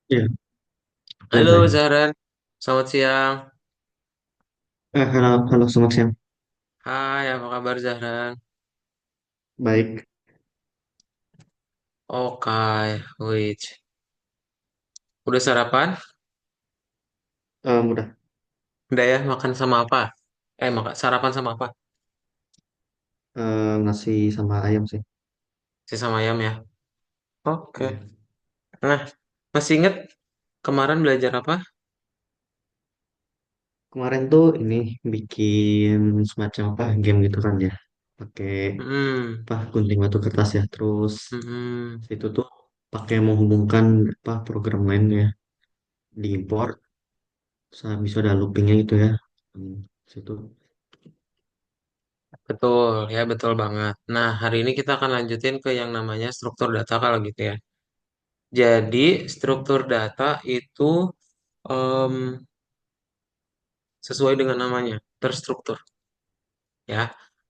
Iya, halo Halo Ibrahim. Zahran, selamat siang. Halo, halo, selamat siang. Hai, apa kabar Zahran? Baik, Oke, wait. Udah sarapan? udah Udah ya, makan sama apa? Makan sarapan sama apa? nasi sama ayam sih. Si sama ayam ya. Oke. Iya. Nah, masih inget kemarin belajar apa? Kemarin tuh ini bikin semacam apa game gitu kan ya, pakai Hmm, apa gunting batu kertas ya. Terus hmm, situ tuh pakai menghubungkan apa program lainnya diimpor, terus habis itu ada loopingnya gitu ya. Situ. betul ya, betul banget. Nah, hari ini kita akan lanjutin ke yang namanya struktur data kalau gitu ya. Jadi, struktur data itu em, sesuai dengan namanya, terstruktur. Ya.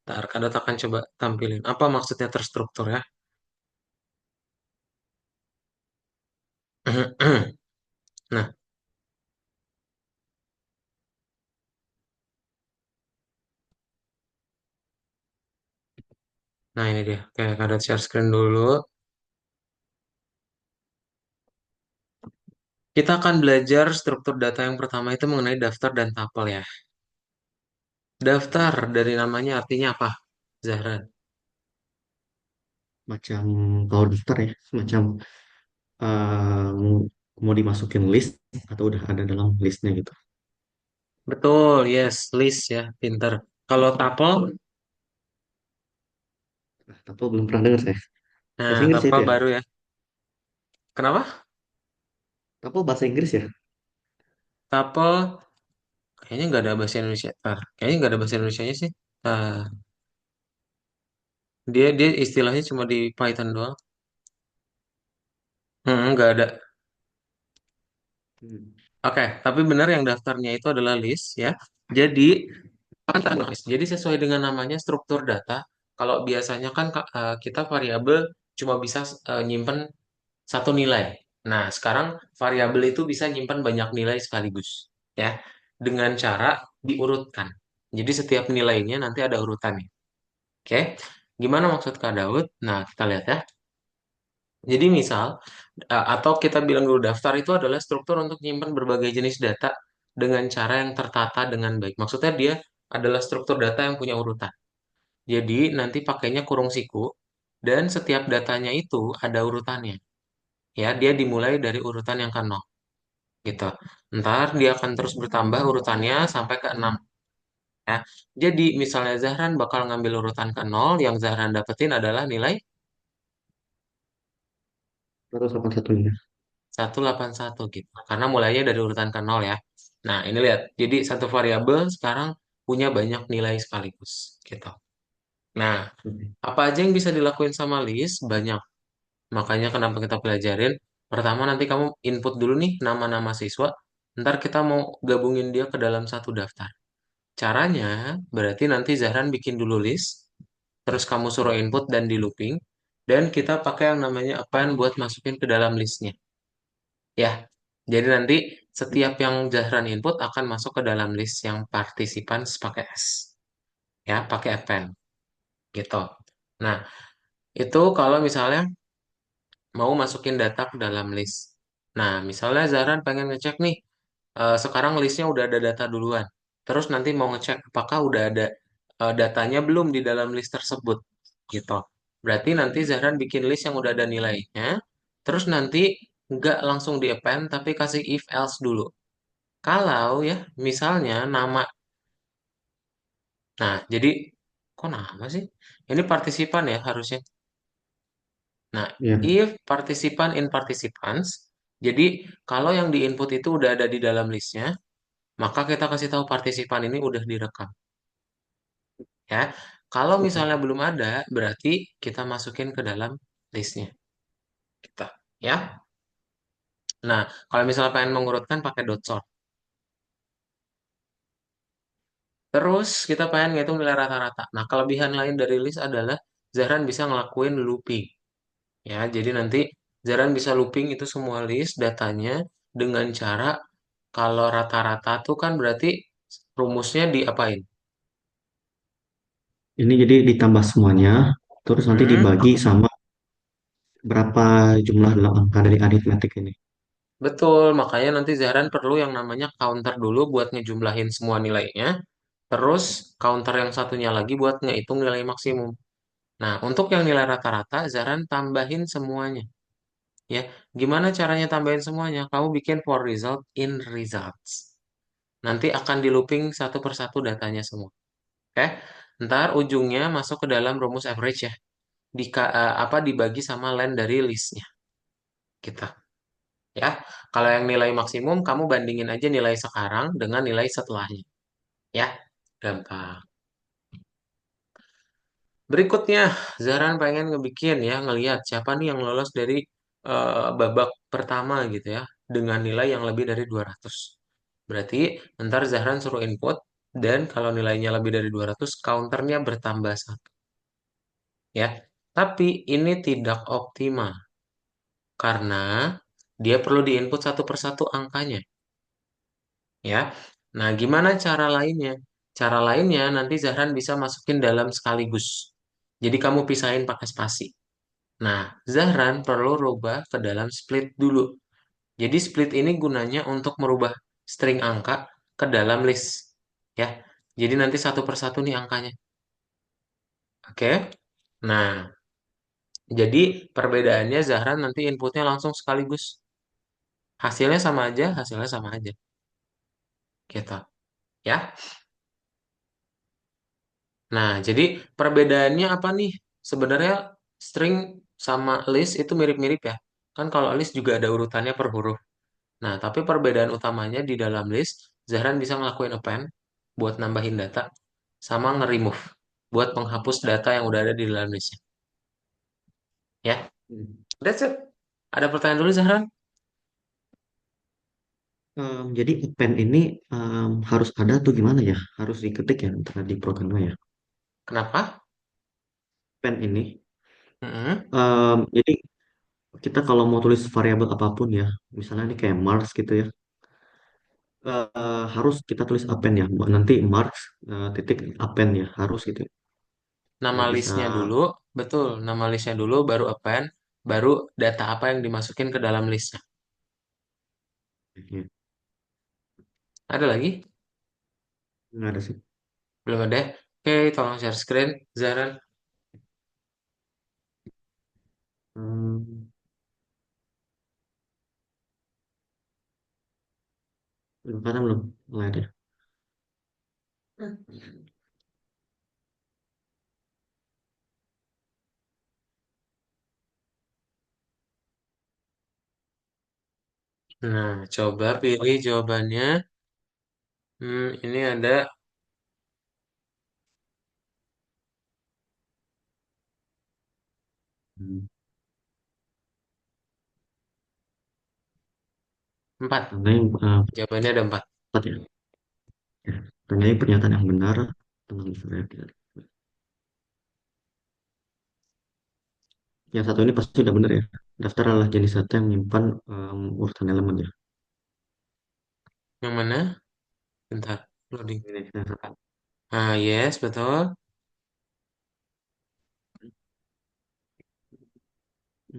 Ntar Kadang akan coba tampilin. Apa maksudnya terstruktur ya? Nah, nah ini dia. Oke, Kadang share screen dulu. Kita akan belajar struktur data yang pertama itu mengenai daftar dan tabel ya. Daftar dari namanya artinya apa, Zahran? Macam power daftar ya, semacam mau mau dimasukin list atau udah ada dalam listnya gitu. Betul, yes, list ya, pinter. Kalau tabel, Nah, tapi belum pernah dengar saya. nah Bahasa Inggris ya tabel itu ya? baru ya. Kenapa? Tapi bahasa Inggris ya? Tabel kayaknya nggak ada bahasa Indonesia. Kayaknya nggak ada bahasa Indonesianya sih. Ah, dia istilahnya cuma di Python doang. Nggak ada. Hmm. Oke, tapi benar yang daftarnya itu adalah list ya. Jadi Jadi sesuai dengan namanya struktur data, kalau biasanya kan kita variabel cuma bisa nyimpen satu nilai. Nah, sekarang variabel itu bisa nyimpen banyak nilai sekaligus, ya, dengan cara diurutkan. Jadi setiap nilainya nanti ada urutannya. Oke, gimana maksud Kak Daud? Nah, kita lihat ya. Jadi misal, atau kita bilang dulu daftar itu adalah struktur untuk nyimpan berbagai jenis data dengan cara yang tertata dengan baik. Maksudnya dia adalah struktur data yang punya urutan. Jadi nanti pakainya kurung siku dan setiap datanya itu ada urutannya. Ya, dia dimulai dari urutan yang ke 0 gitu. Ntar dia akan terus bertambah urutannya sampai ke 6 ya. Jadi misalnya Zahran bakal ngambil urutan ke 0, yang Zahran dapetin adalah nilai 181-nya. 181 gitu. Karena mulainya dari urutan ke 0 ya. Nah, ini lihat. Jadi satu variabel sekarang punya banyak nilai sekaligus gitu. Nah, Oke. apa aja yang bisa dilakuin sama list? Banyak. Makanya kenapa kita pelajarin. Pertama nanti kamu input dulu nih nama-nama siswa. Ntar kita mau gabungin dia ke dalam satu daftar. Caranya berarti nanti Zahran bikin dulu list. Terus kamu suruh input dan di looping. Dan kita pakai yang namanya append buat masukin ke dalam listnya. Ya, jadi nanti setiap yang Zahran input akan masuk ke dalam list yang participants pakai S. Ya, pakai append gitu. Nah, itu kalau misalnya mau masukin data ke dalam list. Nah, misalnya Zahran pengen ngecek nih, sekarang listnya udah ada data duluan. Terus nanti mau ngecek apakah udah ada datanya belum di dalam list tersebut, gitu. Berarti nanti Zahran bikin list yang udah ada nilainya, terus nanti nggak langsung di append, tapi kasih if else dulu. Kalau ya, misalnya nama, nah jadi kok nama sih? Ini partisipan ya harusnya. Nah, Ya, if participant in participants, jadi kalau yang di input itu udah ada di dalam listnya, maka kita kasih tahu partisipan ini udah direkam, ya. Kalau oke. misalnya belum ada, berarti kita masukin ke dalam listnya, kita, ya. Nah, kalau misalnya pengen mengurutkan pakai dot sort. Terus kita pengen ngitung nilai rata-rata. Nah, kelebihan lain dari list adalah Zahran bisa ngelakuin looping. Ya, jadi nanti Zaran bisa looping itu semua list datanya dengan cara kalau rata-rata tuh kan berarti rumusnya diapain? Ini jadi ditambah semuanya, terus nanti Hmm, dibagi sama berapa jumlah dalam angka dari aritmetik ini. betul, makanya nanti Zahran perlu yang namanya counter dulu buat ngejumlahin semua nilainya, terus counter yang satunya lagi buat ngehitung nilai maksimum. Nah, untuk yang nilai rata-rata, Zahran tambahin semuanya. Ya, gimana caranya tambahin semuanya? Kamu bikin for result in results. Nanti akan di looping satu persatu datanya semua. Oke? Ntar ujungnya masuk ke dalam rumus average ya. Apa dibagi sama len dari listnya kita. Ya, kalau yang nilai maksimum kamu bandingin aja nilai sekarang dengan nilai setelahnya. Ya, gampang. Berikutnya, Zaran pengen ngebikin ya, ngelihat siapa nih yang lolos dari babak pertama gitu ya, dengan nilai yang lebih dari 200. Berarti ntar Zahran suruh input, dan kalau nilainya lebih dari 200, counternya bertambah satu. Ya, tapi ini tidak optimal, karena dia perlu diinput satu persatu angkanya. Ya, nah gimana cara lainnya? Cara lainnya nanti Zahran bisa masukin dalam sekaligus. Jadi kamu pisahin pakai spasi. Nah, Zahran perlu rubah ke dalam split dulu. Jadi split ini gunanya untuk merubah string angka ke dalam list. Ya, jadi nanti satu persatu nih angkanya. Oke? Nah, jadi perbedaannya Zahran nanti inputnya langsung sekaligus. Hasilnya sama aja, hasilnya sama aja. Gitu. Ya. Nah, jadi perbedaannya apa nih? Sebenarnya string sama list itu mirip-mirip ya. Kan kalau list juga ada urutannya per huruf. Nah, tapi perbedaan utamanya di dalam list, Zahran bisa ngelakuin append buat nambahin data, sama nge-remove buat menghapus data yang udah ada di dalam listnya. Ya, Hmm. that's it. Ada pertanyaan dulu, Zahran? Jadi pen ini harus ada tuh gimana ya? Harus diketik ya antara di programnya ya. Kenapa? Pen ini, Mm-mm. jadi kita kalau mau tulis variabel apapun ya, misalnya ini kayak marks gitu ya, harus kita tulis append ya. Nanti marks titik append ya, harus gitu. Nama Nggak bisa. listnya dulu, betul. Nama listnya dulu, baru append, baru data apa yang dimasukin ke dalam listnya. Ya, Ada lagi? nggak ada sih. Belum ada? Oke, tolong share screen, Zahran. Hmm, Kadang belum nggak ada. Nah, coba pilih jawabannya. Ini ada Hmm. 4. Tandai Jawabannya ada 4. empat ya. Ya. Tandai pernyataan yang benar tentang variabel. Yang satu ini pasti udah benar ya. Daftar adalah jenis data yang menyimpan urutan elemen ya. Yang mana? Bentar, loading. Ini yang satu. Ah, yes, betul.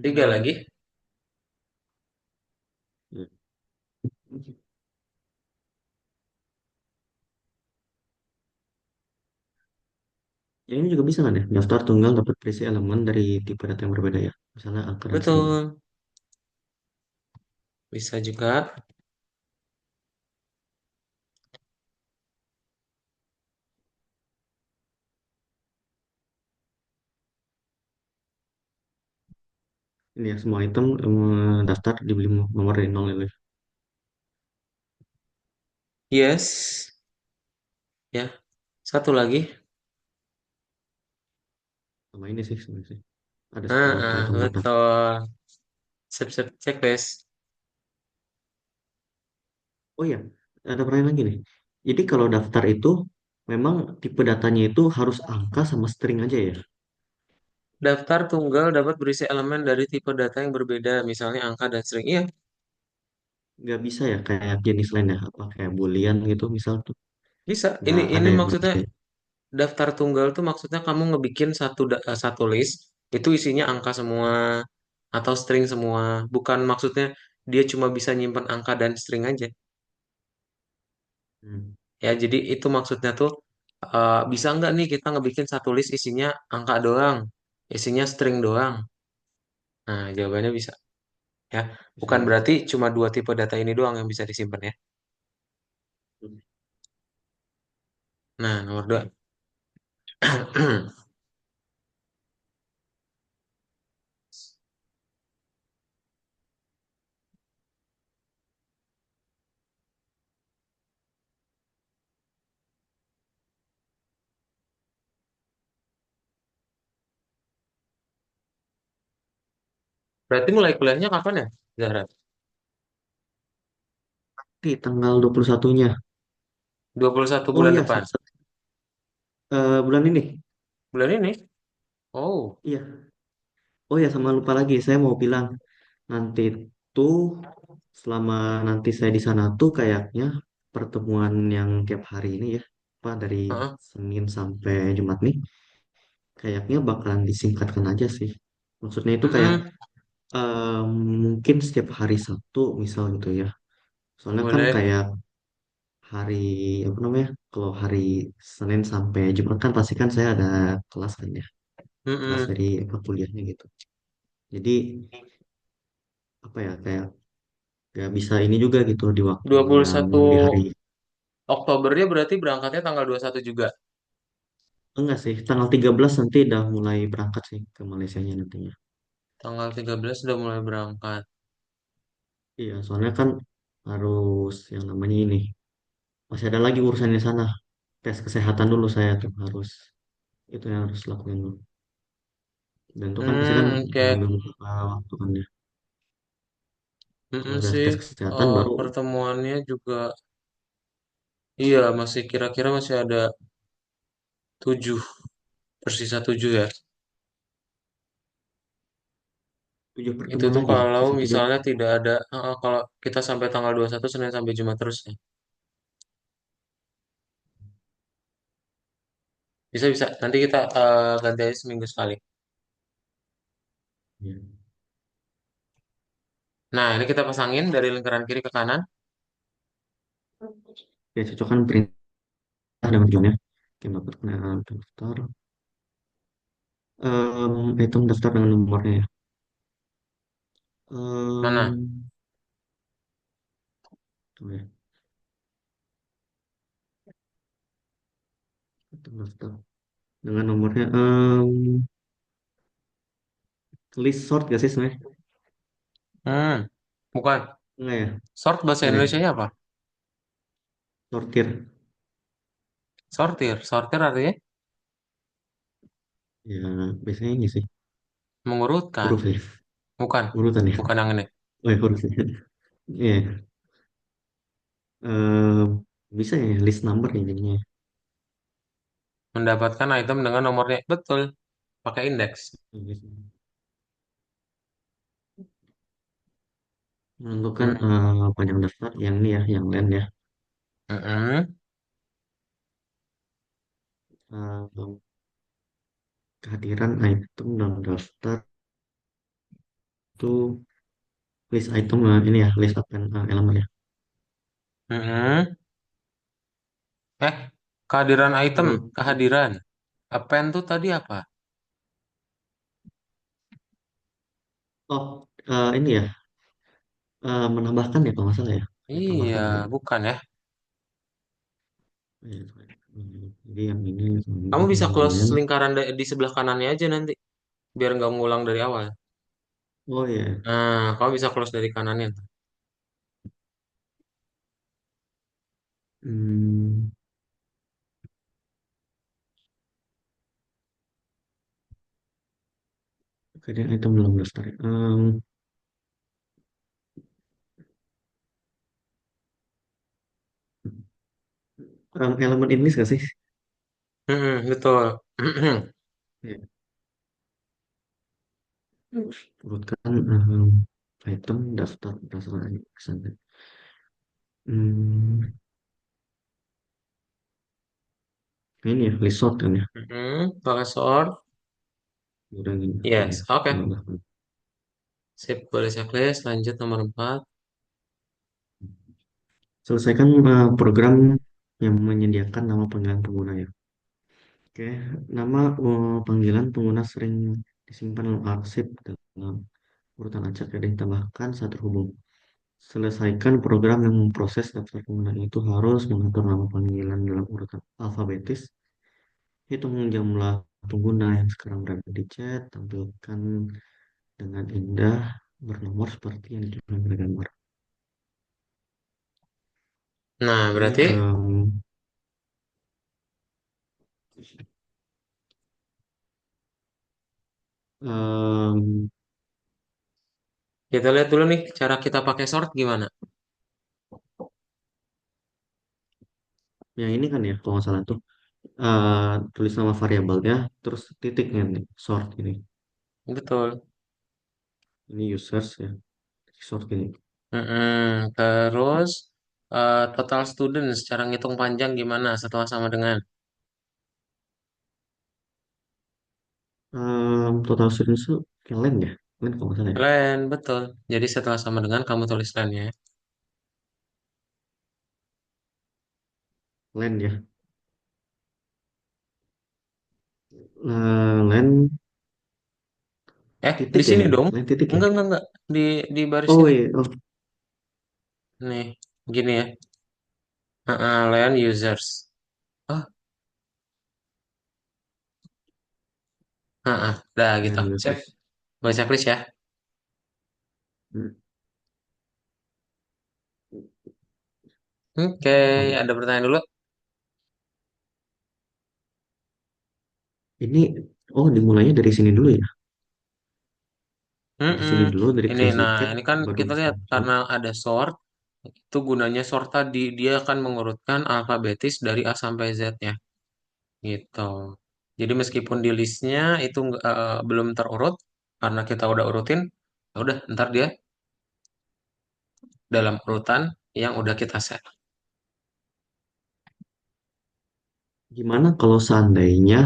3 Hmm, lagi. ya. Ya, ini juga bisa kan ya? Daftar tunggal dapat berisi elemen dari tipe data yang berbeda ya. Misalnya angka dan string. Betul. Bisa juga. Ini ya, semua item daftar dibeli nomor dari nol itu. Yes. Ya. Satu lagi. Sama ini sih sebenarnya sih. Ada tombol daftar. Betul. Sip, checklist. Oh iya, ada pertanyaan lagi nih. Jadi kalau daftar itu memang tipe datanya itu harus angka sama string aja ya? Daftar tunggal dapat berisi elemen dari tipe data yang berbeda, misalnya angka dan string. Iya, Nggak bisa ya kayak jenis lain ya, apa kayak boolean gitu misal tuh bisa. nggak Ini ada yang maksudnya bisa ya? daftar tunggal tuh maksudnya kamu ngebikin satu list itu isinya angka semua atau string semua. Bukan maksudnya dia cuma bisa nyimpen angka dan string aja. Hmm, Ya, jadi itu maksudnya tuh bisa nggak nih kita ngebikin satu list isinya angka doang, isinya string doang. Nah, jawabannya bisa. Ya, bisa bukan ya. berarti cuma dua tipe data ini doang yang bisa disimpan ya. Nah, nomor dua. Berarti mulai kuliahnya kapan ya, Zahra? 21-nya. 21 Oh bulan iya, depan. bulan ini. Bulan ini? Oh, Iya. Oh ya, sama lupa lagi. Saya mau bilang nanti tuh selama nanti saya di sana tuh kayaknya pertemuan yang tiap hari ini ya, Pak, dari heeh. Senin sampai Jumat nih, kayaknya bakalan disingkatkan aja sih. Maksudnya itu kayak Mm-mm. em, mungkin setiap hari Sabtu misal gitu ya. Soalnya kan Boleh. kayak hari apa namanya? Kalau hari Senin sampai Jumat kan pasti kan saya ada kelas kan ya, kelas Mm-mm. dari apa kuliahnya gitu. Jadi apa ya kayak gak bisa ini juga gitu di waktu Dua puluh yang satu di hari. Oktobernya berarti berangkatnya tanggal 21 juga. Enggak sih, tanggal 13 nanti udah mulai berangkat sih ke Malaysianya nantinya. Tanggal 13 sudah mulai berangkat. Iya, soalnya kan harus yang namanya ini. Masih ada lagi urusan di sana. Tes kesehatan dulu saya tuh harus. Itu yang harus lakuin dulu. Dan itu kan pasti kan Oke. mengambil beberapa waktu kan ya. Kalau Mm-mm udah sih, tes kesehatan baru pertemuannya juga, iya masih kira-kira masih ada 7, tersisa 7 ya. 7 Itu pertemuan tuh lagi. kalau Sisa 7. misalnya tidak ada, kalau kita sampai tanggal 21 Senin sampai Jumat terus ya. Bisa bisa. Nanti kita ganti aja seminggu sekali. Ya. Nah, ini kita pasangin dari lingkaran kiri ke kanan. Ya, cocokkan perintah dengan tujuannya. Oke, dapat daftar. Hitung daftar dengan nomornya ya. Mana? Tuh ya. Hitung daftar dengan nomornya. List sort gak sih sebenarnya? Hmm, bukan. Enggak ya? Sort bahasa Enggak ya? Indonesianya apa? Sortir. Sortir. Sortir artinya Ya, biasanya ini sih. mengurutkan. Huruf ya. Bukan. Urutan ya. Bukan yang ini. Oh ya, huruf ya. Iya. Eh, bisa ya list number ya jadinya. Mendapatkan item dengan nomornya. Betul. Pakai indeks. Menentukan Hmm. panjang daftar yang ini ya, yang lain ya. Mm-mm. Eh, Kehadiran item dalam daftar itu list item ini ya, list elemen ya. Mm-mm. Eh, kehadiran item. Menurut Kehadiran. Append tuh tadi apa? ini ya, menambahkan ya kalau nggak salah ya. Kayak Iya, tambahkan kan. bukan ya. Iya, jadi yang ini Kamu bisa close lumayan. lingkaran di sebelah kanannya aja nanti. Biar nggak ngulang dari awal. Oh ya. Nah, kamu bisa close dari kanannya. Hmm, kehadiran item dalam daftar. Elemen English gak sih? Mm-mm, betul. Ya. urutkan item daftar berdasarkan kesan. Hmm, ini ya list sort kan ya. Pakai sort. Udah gini, oke ya. Yes, oke. Udah. Sip, boleh checklist. Lanjut nomor 4. Selesaikan program yang menyediakan nama panggilan pengguna ya. Oke, nama panggilan pengguna sering disimpan dalam arsip dalam urutan acak dan ditambahkan saat terhubung. Selesaikan program yang memproses daftar pengguna itu harus mengatur nama panggilan dalam urutan alfabetis. Hitung jumlah pengguna yang sekarang berada di chat, tampilkan dengan indah bernomor seperti yang ditunjukkan pada gambar. Nah, Oke, berarti em, kita lihat dulu nih cara kita pakai sort gimana. yang ini kan ya, kalau nggak salah tuh tulis nama variabelnya, terus titiknya nih, sort ini. Betul. Ini users ya, sort ini. Terus total students, cara ngitung panjang gimana setelah sama dengan Total students tuh kayak len ya, len kalau nggak salah ya. len, betul. Jadi setelah sama dengan kamu tulis len ya. Len ya. Len Di titik ya sini ini, dong. len titik ya. Enggak. Di baris Oh ini. iya, oh, Nih, gini ya. Len users. Oh, udah gitu. len Sip. users. Baca checklist ya. Hmm. Oke, Oh, ada pertanyaan dulu? ini, oh dimulainya dari sini dulu ya. Dari Mm-mm. sini dulu, dari Ini, crazy nah, cat, ini kan baru kita bisa lihat sort. karena ada sort, itu gunanya sort tadi dia akan mengurutkan alfabetis dari A sampai Z-nya, gitu. Jadi meskipun di listnya itu belum terurut, karena kita udah urutin, ya udah ntar dia dalam urutan yang udah kita set. Gimana kalau seandainya,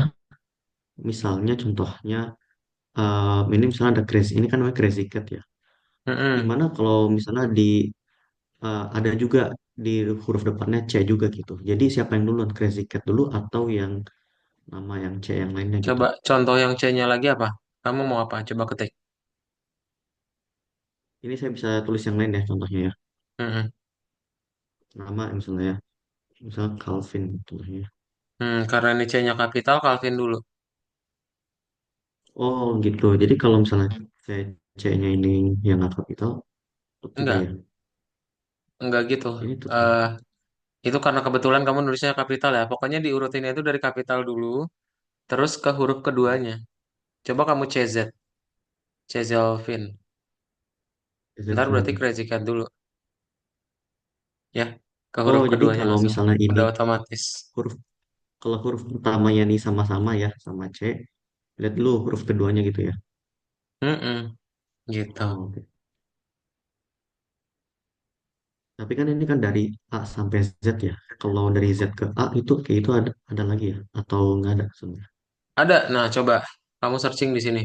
misalnya contohnya, ini misalnya ada crazy, ini kan namanya crazy cat ya. Mm-mm. Gimana kalau misalnya ada juga di huruf depannya C juga gitu. Jadi siapa yang duluan, crazy cat dulu atau yang nama yang C yang lainnya gitu. Coba contoh yang C-nya lagi apa? Kamu mau apa? Coba ketik. Ini saya bisa tulis yang lain ya contohnya ya. Mm-mm. Nama misalnya ya. Misalnya Calvin contohnya. Karena ini C-nya kapital, Calvin dulu. Oh gitu. Jadi kalau misalnya C, C-nya ini yang nggak kapital, tetap juga ya. Enggak, enggak gitu. Ini tetap. Eh, itu karena kebetulan kamu nulisnya kapital ya. Pokoknya diurutinnya itu dari kapital dulu, terus ke huruf keduanya. Coba kamu CZ, Czelvin. Ntar berarti Zevin. Crazy Cat dulu, ya. Ke Oh huruf jadi keduanya kalau langsung. misalnya ini Udah otomatis. huruf kalau huruf pertamanya ini sama-sama ya sama C, lihat dulu huruf keduanya gitu ya. Mm-mm, gitu. Oh, oke. Tapi kan ini kan dari A sampai Z ya. Kalau dari Z ke A itu kayak itu ada lagi ya atau nggak ada sebenarnya? Ada. Nah, coba kamu searching di sini.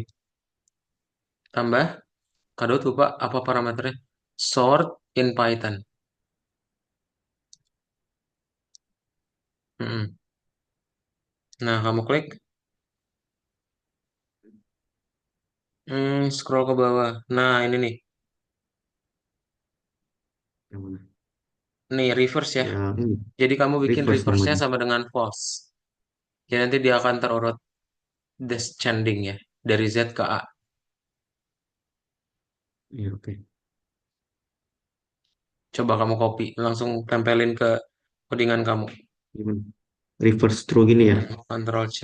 Tambah, kadot lupa apa parameternya. Sort in Python. Mm-mm. Nah, kamu klik. Scroll ke bawah. Nah, ini nih. Yang mana? Nih, reverse ya. Yang ini Jadi kamu bikin reverse reverse-nya namanya. sama dengan false. Jadi nanti dia akan terurut descending ya. Dari Z ke A. Iya oke. Coba kamu copy. Langsung tempelin ke codingan kamu. Gimana? Reverse through gini ya. Ctrl C.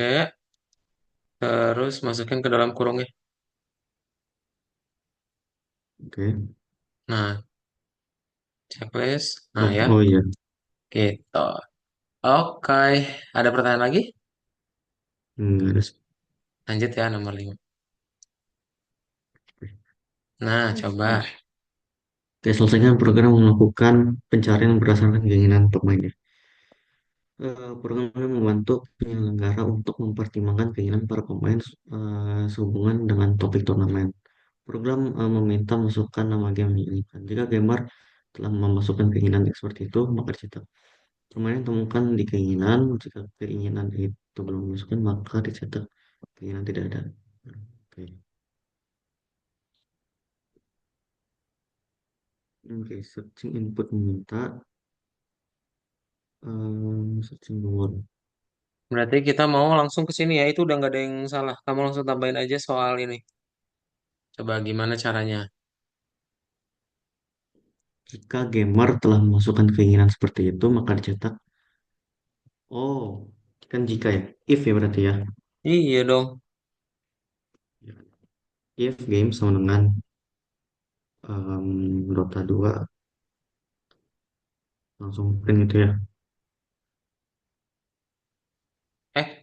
Terus masukin ke dalam kurungnya. Oke. Nah, checklist. Nah Oh, ya, oh iya. gitu. Oke. Ada pertanyaan lagi? Nggak ada. Lanjut ya nomor 5. Nah, coba. Oke, selesaikan program melakukan pencarian berdasarkan keinginan pemainnya. Program ini membantu penyelenggara untuk mempertimbangkan keinginan para pemain sehubungan dengan topik turnamen. Program meminta masukkan nama game yang diinginkan. Jika gamer telah memasukkan keinginan seperti itu, maka dicetak. Pemain temukan di keinginan. Jika keinginan itu belum dimasukkan, maka dicetak keinginan tidak ada. Oke, oke, searching input meminta searching reward. Berarti kita mau langsung ke sini ya. Itu udah nggak ada yang salah. Kamu langsung tambahin aja soal ini. Coba gimana caranya? Jika gamer telah memasukkan keinginan seperti itu, maka dicetak. Oh, kan jika ya, if ya berarti ya. Iya dong. If game sama dengan Dota 2 langsung print itu ya.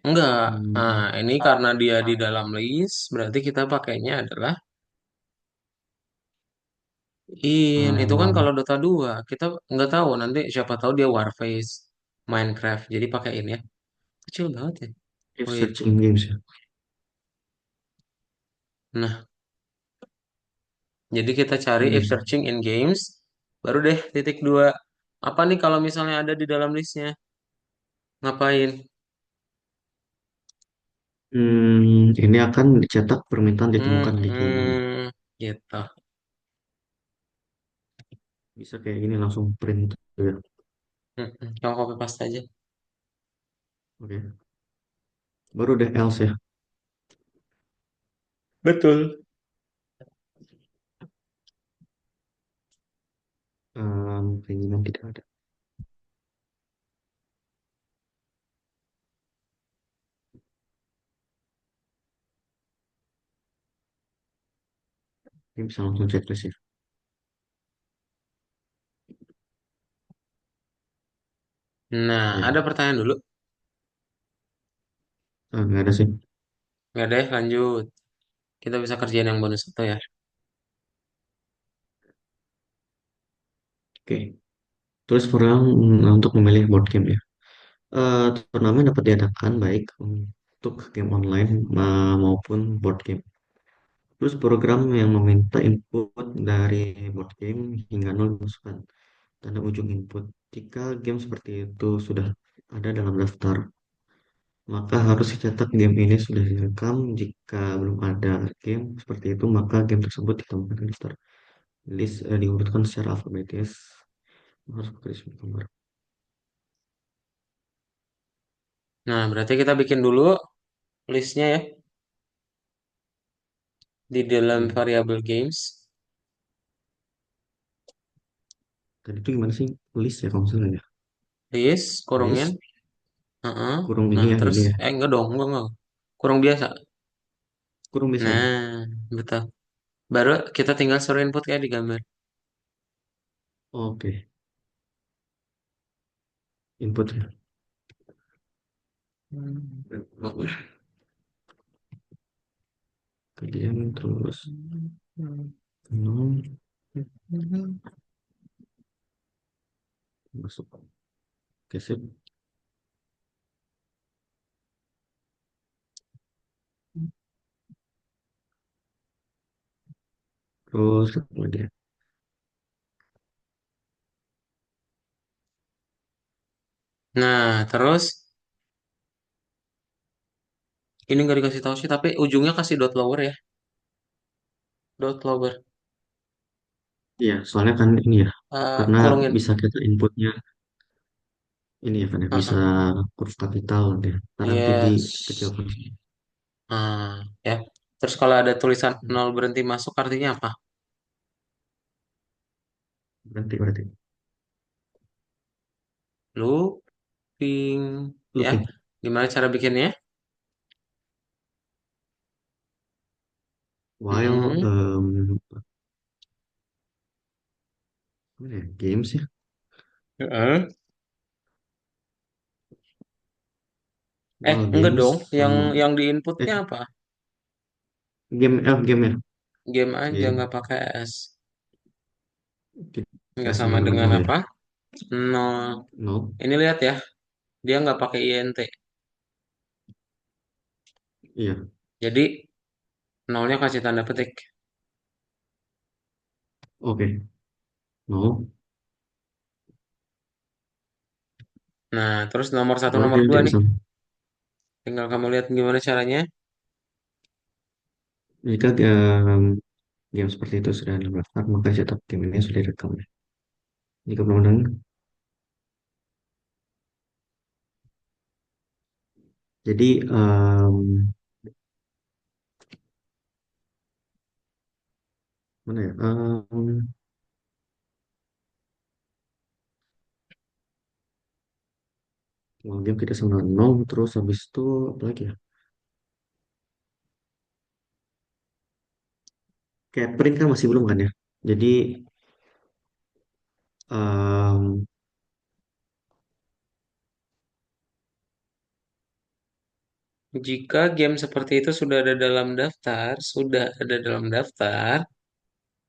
Enggak. Nah, Hmm, ini karena dia di dalam list, berarti kita pakainya adalah itu kan um, kalau Dota 2 kita nggak tahu nanti siapa tahu dia Warface, Minecraft. Jadi pakai ini ya. Kecil banget ya. if Oh iya. search in games ya. Nah, jadi kita cari In if games. searching in games, baru deh titik dua. Apa nih kalau misalnya ada di dalam listnya? Ngapain? Ini akan dicetak permintaan Hmm, ditemukan di keinginan. gitu. Bisa kayak gini langsung print gitu ya. Kamu copy paste aja. Oke. Baru deh else ya. Betul. Keinginan tidak ada. Ini bisa langsung checklist ya. Nah, Ya, ada pertanyaan dulu. nggak ada sih. Nggak deh, lanjut. Kita bisa kerjain yang bonus satu ya. Oke. Terus program untuk memilih board game ya. Turnamen dapat diadakan baik untuk game online maupun board game. Terus program yang meminta input dari board game hingga nol masukkan tanda ujung input. Jika game seperti itu sudah ada dalam daftar, maka harus dicatat game ini sudah direkam. Jika belum ada game seperti itu, maka game tersebut ditambahkan di daftar list diurutkan secara alfabetis. Harus pakai gambar. Nah, berarti kita bikin dulu listnya ya di dalam Oke. variable games. Tadi itu gimana sih list ya kalau misalnya ya? List, kurungin. List Heeh. kurung ini Nah, ya terus ini ya. enggak dong, enggak. Kurung biasa. Kurung biasa ya. Nah, betul. Baru kita tinggal suruh input kayak di gambar. Oke. Input ya. Kemudian terus nol masuk. Oke sip. Terus kemudian Nah, terus ini nggak dikasih tahu sih, tapi ujungnya kasih dot lower ya. Dot lower. iya, soalnya kan ini ya, karena Kurungin. bisa kita inputnya ini ya kan ya, bisa Heeh. huruf kapital ya. Ntar nanti Yes. dikecilkan Ya. Terus kalau ada tulisan nol berhenti masuk artinya apa? berarti Looping. Ya. looping Gimana cara bikinnya? while Mm-mm. mana ya, games ya, Heeh. while Enggak games dong. Yang sama yang di eh inputnya apa? game ya Game aja Game. nggak pakai S. Nggak Tidak sama sama dengan dengan nol ya. apa? Nol. Nol. Ini lihat ya, dia nggak pakai INT. Iya. Jadi nolnya kasih tanda petik. Oke. Nol. Nah, terus nomor satu, Berarti nomor yang dua tidak nih. sama. Tinggal kamu lihat gimana caranya. Jika game seperti itu sudah daftar, maka cetak game ini sudah direkam. Jika belum ada, jadi mana ya? Kalau game tidak sama dengan nol, terus habis itu apa lagi ya? Kayak print kan masih belum kan ya? Jadi em, Jika game seperti itu sudah ada dalam daftar,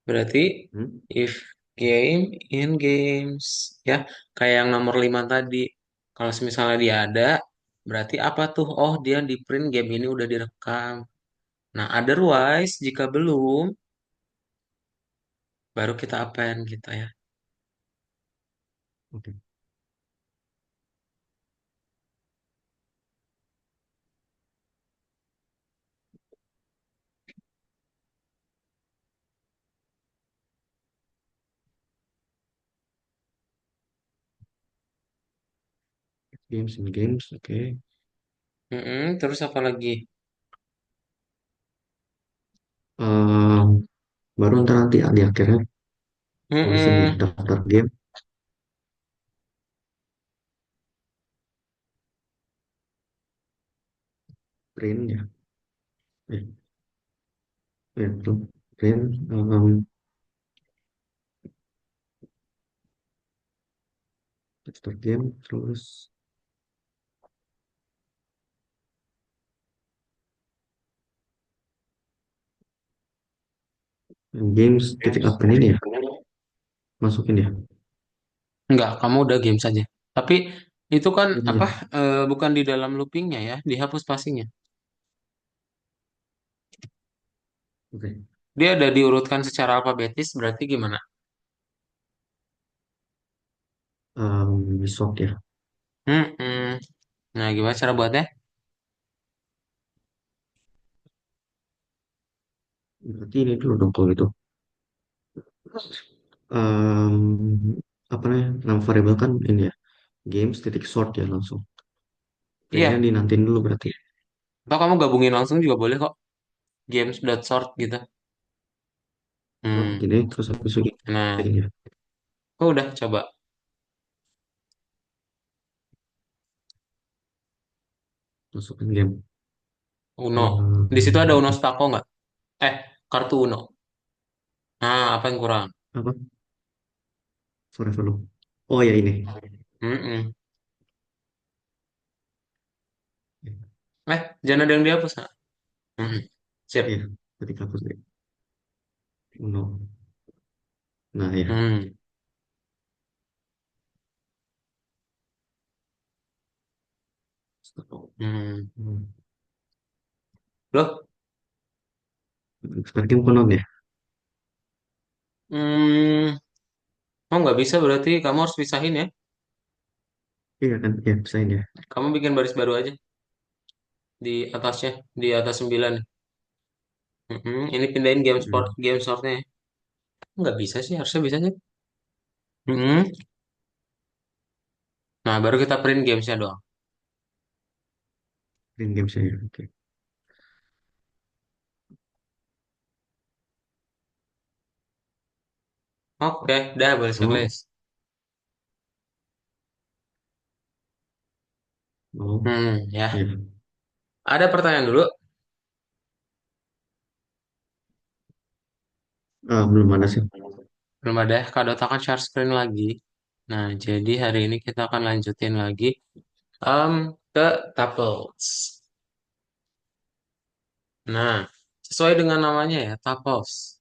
berarti hmm, if game in games, ya, kayak yang nomor 5 tadi. Kalau misalnya dia ada, berarti apa tuh? Oh, dia di print game ini udah direkam. Nah, otherwise, jika belum, baru kita append gitu ya. oke. Games in games, oke. Terus apa lagi? Em, Baru ntar nanti di akhirnya tulisin di Mm-mm. daftar game print ya. Eh, Betul. Print daftar game terus games titik apa ini ya? Masukin ya. Enggak, kamu udah game saja. Tapi itu kan Ini apa? aja. Bukan di dalam loopingnya ya, dihapus passingnya. Oke. Dia ada diurutkan secara alfabetis, berarti gimana? Besok ya. Mm-mm. Nah, gimana cara buatnya? Berarti ini dulu dong kalau gitu. Em, Apa namanya? Nama variabel kan ini ya. Games titik sort ya langsung. Printnya Iya, dinantiin dulu berarti. atau kamu gabungin langsung juga boleh kok. Games.sort gitu. Oh, Hmm. gini terus habis itu Nah, ini ya. aku udah coba. Masukin game. Uno. Di situ ada Uno Em, Stako nggak? Eh, kartu Uno. Nah, apa yang kurang? Apa? Forever Loop. Oh ya ini. Mm-mm. Jangan ada yang dihapus, nak. Mm-mm. Sip. Iya, ketika hapus deh. No. Nah ya. Hmm. Stop. Hmm. Hmm. Loh? Sekarang konon ya. Hmm. Oh, nggak bisa berarti kamu harus pisahin ya. Iya kan? Iya, pesain ya. Kamu bikin baris baru aja di atasnya, di atas 9. Ini pindahin Hmm. game sortnya ya. Nggak bisa sih, harusnya bisa sih. Mm-mm. Nah, baru kita print gamesnya doang. Green game saya. Oke. Oke, dah boleh Oh, checklist. oh, Ya. iya. Ada pertanyaan dulu? Belum ada sih. Belum ada. Kak Dota akan share screen lagi. Nah, jadi hari ini kita akan lanjutin lagi ke tuples. Nah, sesuai dengan namanya ya, tuples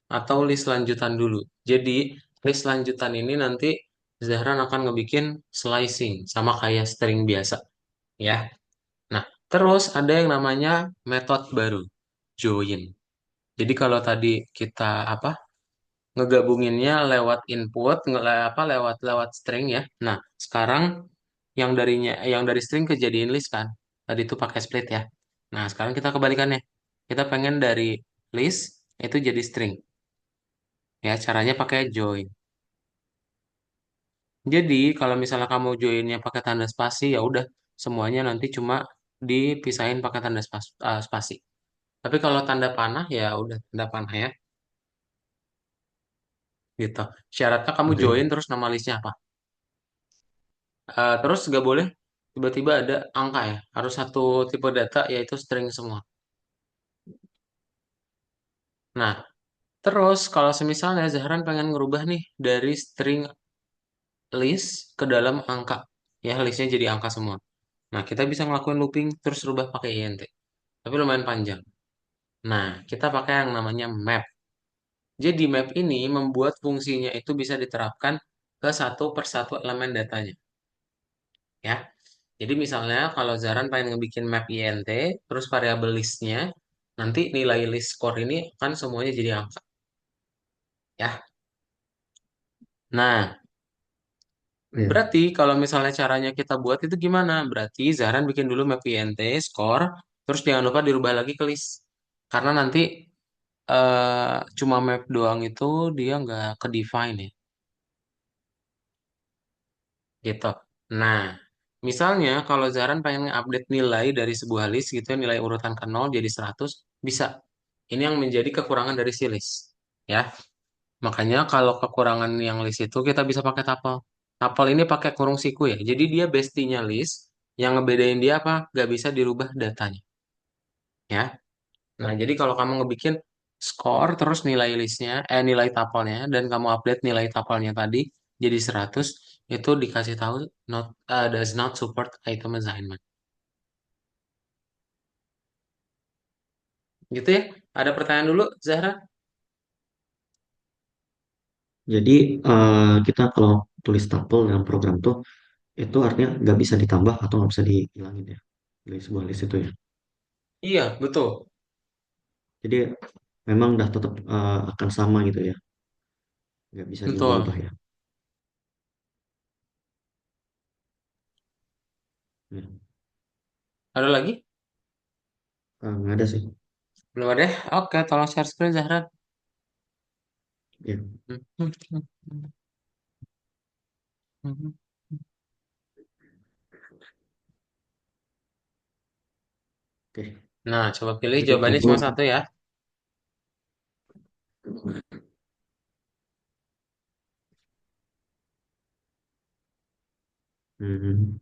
atau list lanjutan dulu. Jadi, list lanjutan ini nanti Zahran akan ngebikin slicing sama kayak string biasa, ya. Nah, terus ada yang namanya metode baru, join. Jadi kalau tadi kita apa ngegabunginnya lewat input, lewat lewat string ya. Nah, sekarang yang dari string kejadian list kan. Tadi itu pakai split ya. Nah, sekarang kita kebalikannya. Kita pengen dari list itu jadi string. Ya, caranya pakai join. Jadi, kalau misalnya kamu joinnya pakai tanda spasi, ya udah semuanya nanti cuma dipisahin pakai tanda spasi. Tapi kalau tanda panah ya udah tanda panah ya, gitu. Syaratnya kamu Oke. join terus nama listnya apa? Terus nggak boleh tiba-tiba ada angka ya, harus satu tipe data yaitu string semua. Nah, terus kalau semisalnya Zahran pengen ngerubah nih dari string list ke dalam angka, ya listnya jadi angka semua. Nah, kita bisa ngelakuin looping terus rubah pakai int, tapi lumayan panjang. Nah, kita pakai yang namanya map. Jadi map ini membuat fungsinya itu bisa diterapkan ke satu persatu elemen datanya, ya. Jadi misalnya kalau Zaran pengen ngebikin map int, terus variabel listnya, nanti nilai list score ini kan semuanya jadi angka, ya. Nah, Ya. berarti kalau misalnya caranya kita buat itu gimana? Berarti Zaran bikin dulu map int score, terus jangan lupa dirubah lagi ke list. Karena nanti cuma map doang itu dia nggak ke define ya. Gitu. Nah, misalnya kalau Zaran pengen update nilai dari sebuah list gitu ya, nilai urutan ke 0 jadi 100 bisa. Ini yang menjadi kekurangan dari si list. Ya, makanya kalau kekurangan yang list itu kita bisa pakai tuple. Tuple ini pakai kurung siku ya. Jadi dia bestinya list, yang ngebedain dia apa? Gak bisa dirubah datanya. Ya. Nah, jadi kalau kamu ngebikin score terus nilai listnya, nilai tapelnya dan kamu update nilai tapelnya tadi jadi 100 itu dikasih tahu does not support item assignment. Gitu ya. Ada pertanyaan dulu, Zahra? Jadi kita kalau tulis tuple dalam program tuh itu artinya nggak bisa ditambah atau nggak bisa dihilangin ya dari sebuah list itu ya. Iya, betul. Jadi memang udah tetap akan sama gitu ya, nggak bisa Betul. diubah-ubah ya. Ya. Ada lagi? Nggak ada sih. Belum ada? Oke, tolong share screen, Zahra. Ya. Oke. Nah, coba pilih Jadi jawabannya kamu cuma satu ya. hmm,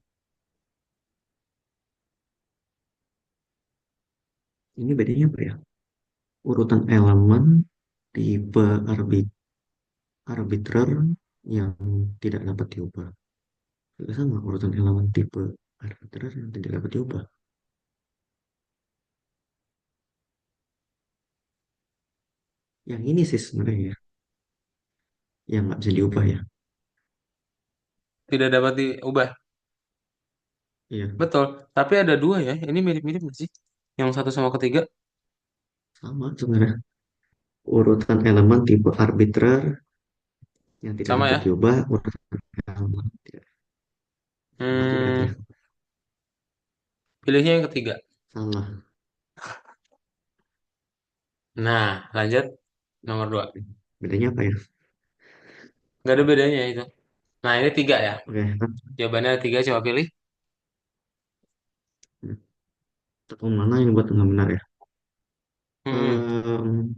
ini bedanya apa ya? Urutan elemen tipe arbiter yang tidak dapat diubah. Juga sama urutan elemen tipe arbiter yang tidak dapat diubah. Yang ini sih sebenarnya ya, yang nggak bisa diubah ya. Tidak dapat diubah. Iya, Betul. Tapi ada dua ya. Ini mirip-mirip nggak sih? Yang satu sama ketiga. sama sebenarnya. Urutan elemen tipe arbiter yang tidak Sama dapat ya. diubah, urutan elemen tidak sama sih berarti Hmm, ya. pilihnya yang ketiga. Salah. Nah, lanjut. Nomor dua. Bedanya apa ya? Nggak ada bedanya itu. Nah, ini tiga ya. Oke, kan? Jawabannya ada tiga. Coba pilih. Atau mana yang buat nggak benar ya? Hmm, Ehm,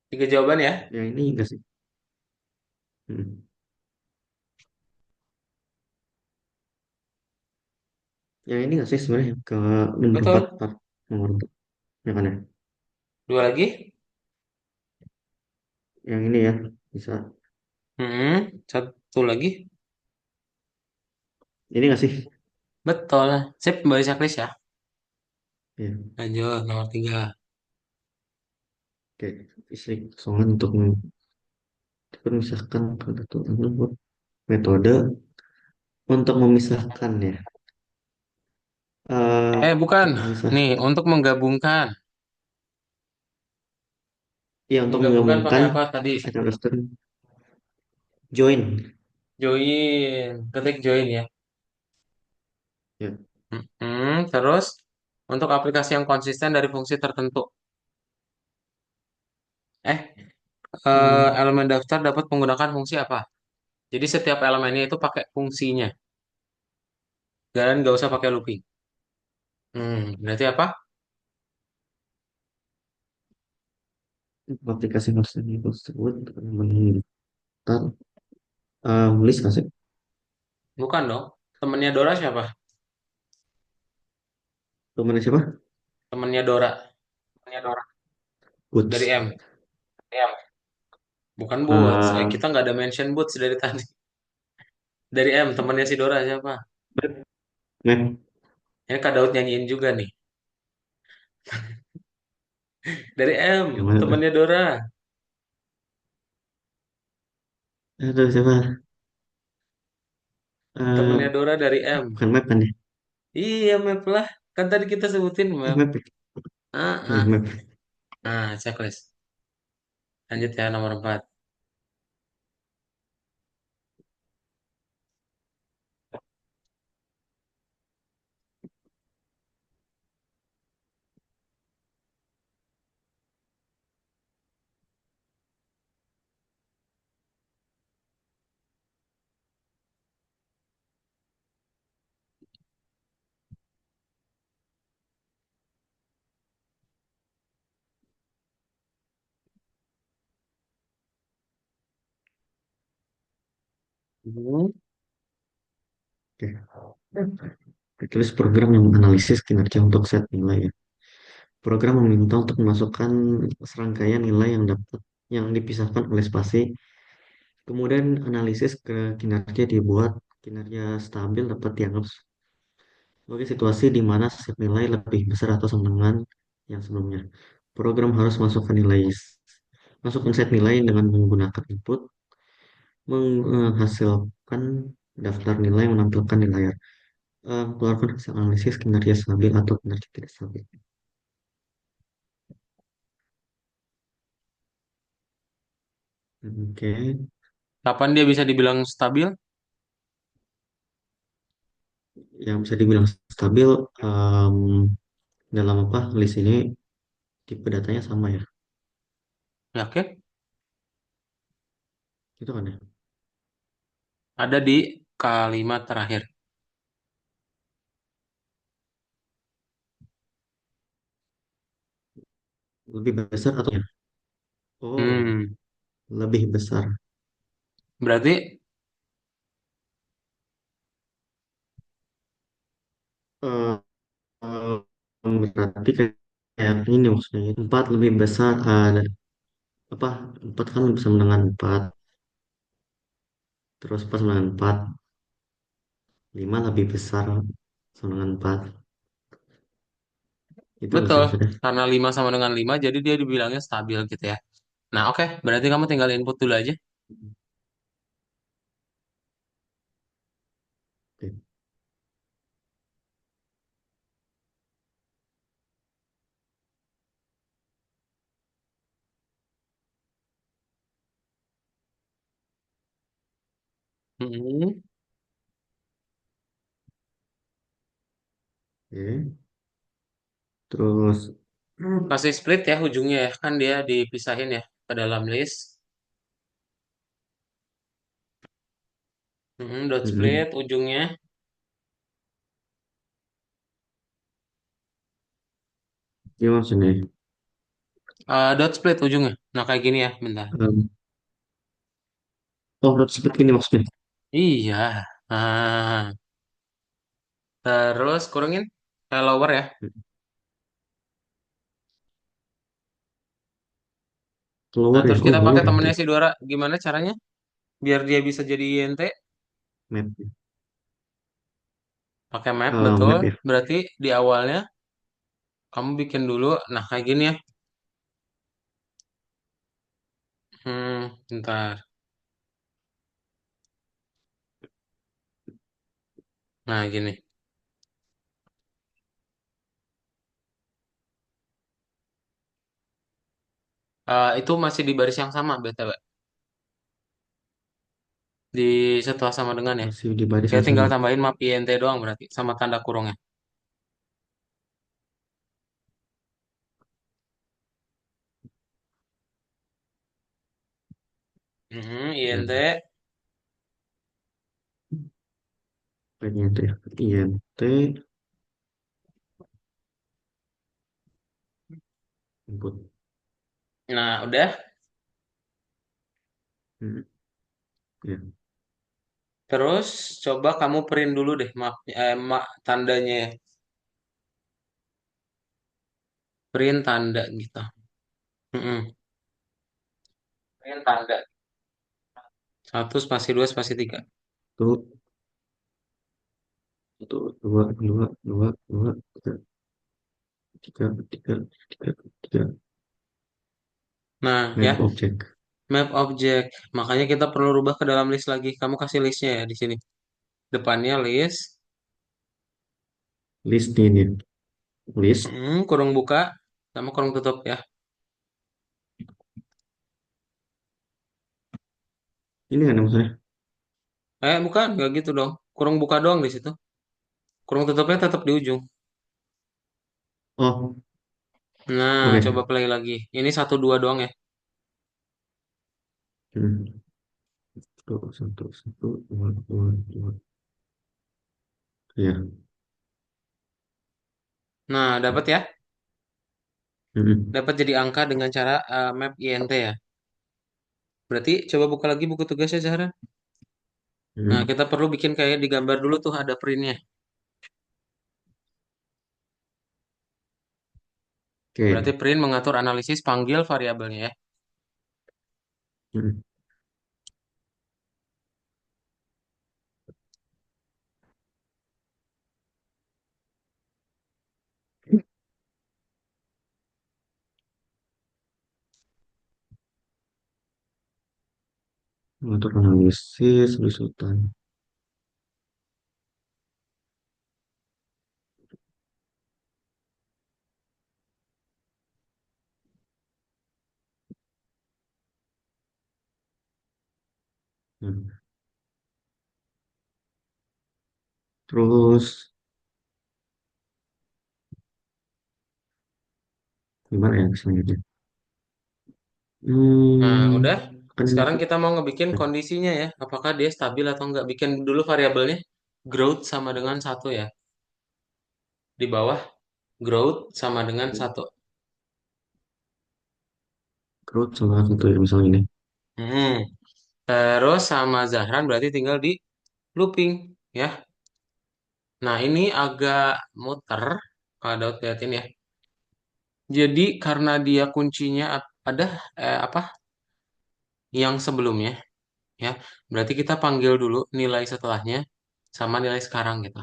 tiga jawaban ya. yang ini enggak sih? Hmm. Yang ini enggak sih sebenarnya ke nomor 4 Betul. nomor 4 yang aneh. Dua lagi. Yang ini ya bisa. Satu lagi. Ini nggak sih? Betul. Sip, kembali checklist ya. Ya, Lanjut, nomor 3. oke. Istri kosongan untuk memisahkan kebetulan metode untuk memisahkan ya. Bukan. Untuk Nih, memisahkan. untuk menggabungkan. Ya, untuk Menggabungkan pakai menggabungkan apa tadi? second restaurant join. Join. Ketik join ya. Ya. Terus, untuk aplikasi yang konsisten dari fungsi tertentu. Eh, Hmm, elemen daftar dapat menggunakan fungsi apa? Jadi setiap elemennya itu pakai fungsinya. Dan nggak usah pakai looping. Berarti apa? aplikasi hosting itu tersebut mengitar list nggak sih? Bukan dong. Temennya Dora siapa? Temennya siapa? Temennya Dora. Temennya Dora. Dari Goods. M. Ya. Bukan Boots. Eh, Kita nggak ada mention Boots dari tadi. Dari M, temennya si Dora siapa? map. Ini Kak Daud nyanyiin juga nih. Dari M, Yang mana tuh? temennya Dora. Aduh, siapa? Eh, Temennya Dora dari M. bukan map kan ya? Iya, map lah. Kan tadi kita sebutin map. Map ya? Ah, Oh, ya, ah. map. Checklist. Lanjut ya, nomor 4. Oke. Ditulis program yang menganalisis kinerja untuk set nilai ya. Program meminta untuk memasukkan serangkaian nilai yang dipisahkan oleh spasi. Kemudian analisis ke kinerja dibuat kinerja stabil dapat dianggap sebagai situasi di mana set nilai lebih besar atau sama dengan yang sebelumnya. Program harus masukkan set nilai dengan menggunakan input, menghasilkan daftar nilai yang menampilkan di layar. Keluarkan hasil analisis kinerja stabil atau kinerja tidak stabil. Oke, Kapan dia bisa dibilang stabil? yang bisa dibilang stabil dalam apa list ini tipe datanya sama ya, Yakin? itu kan ya. Ada di kalimat terakhir. Lebih besar atau ya? Oh, Hmm, lebih besar. berarti Eh, Berarti kayak ini maksudnya empat lebih besar apa empat kan lebih sama dengan empat, terus pas dengan empat, lima lebih besar sama dengan empat, itu nggak sih betul. maksudnya? Karena 5 sama dengan 5, jadi dia dibilangnya stabil gitu ya. Nah, oke. Berarti kamu tinggal input dulu aja. Oke. Hmm. Oke. Terus Kasih split ya ujungnya ya. Kan dia dipisahin ya ke dalam list. Dot mm, split ujungnya. gimana maksudnya? Dot split ujungnya. Nah, kayak gini ya. Bentar. Um, oh, harus seperti ini maksudnya. Iya. Nah, terus kurangin lower ya. Nah, Keluar ya? terus Oh, kita pakai lower ya. temennya si Dora. Gimana caranya? biar dia bisa jadi INT, map, pakai map, betul. map ya. Berarti di awalnya kamu bikin dulu, nah kayak gini ya. Bentar. Nah, gini. Itu masih di baris yang sama, BTW. Di setelah sama dengan ya. Masih di baris Kita yang tinggal sama. tambahin map INT doang berarti, sama tanda kurungnya. Ya, INT. kayaknya itu ya. INT input. Nah, udah. Hmm, ya. Terus coba kamu print dulu deh map, tandanya ya. Print tanda gitu. Mm-mm. Print tanda. Satu spasi dua spasi tiga. Itu satu, dua, dua, dua, dua, tiga, tiga, tiga, tiga, tiga. Nah, Map ya, object. map object. Makanya kita perlu rubah ke dalam list lagi. Kamu kasih listnya ya di sini. Depannya list, List ini. List. kurung buka, sama kurung tutup ya. Ini kan maksudnya. Bukan, nggak gitu dong. Kurung buka doang di situ. Kurung tutupnya tetap di ujung. Oh, Nah, coba oke. play lagi. Ini satu dua doang ya. Hmm. Satu, satu, satu, dua, dua, dua. Ya. Nah, dapat ya. Hmm. Dapat jadi angka dengan cara map INT ya. Berarti coba buka lagi buku tugasnya Zahra. Nah, Hmm. kita perlu bikin kayak di gambar dulu tuh ada printnya. Berarti Oke. print mengatur analisis panggil variabelnya ya. Hmm. Untuk analisis besutan. Hmm. Terus gimana ya selanjutnya? Nah, udah. Kan ini Sekarang kita mau ngebikin kondisinya ya. Apakah dia stabil atau enggak. Bikin dulu variabelnya. Growth sama dengan satu ya. Di bawah growth sama dengan satu. growth sama satu ya misalnya ini. Hmm. Terus sama Zahran berarti tinggal di looping ya. Nah, ini agak muter. Kalau Daud liatin ya. Jadi karena dia kuncinya ada apa yang sebelumnya ya. Berarti kita panggil dulu nilai setelahnya sama nilai sekarang gitu.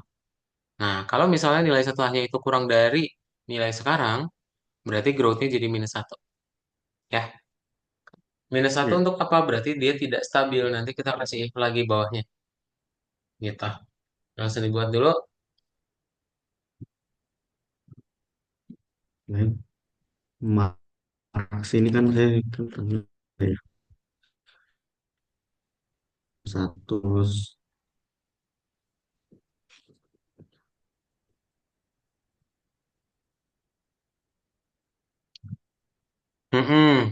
Nah, kalau misalnya nilai setelahnya itu kurang dari nilai sekarang, berarti growth-nya jadi minus satu. Ya, minus satu Ya, untuk apa? Berarti dia tidak stabil. Nanti kita kasih lagi bawahnya. Gitu. Langsung dibuat dulu. lain. Max ini kan saya kan tanya ya satu terus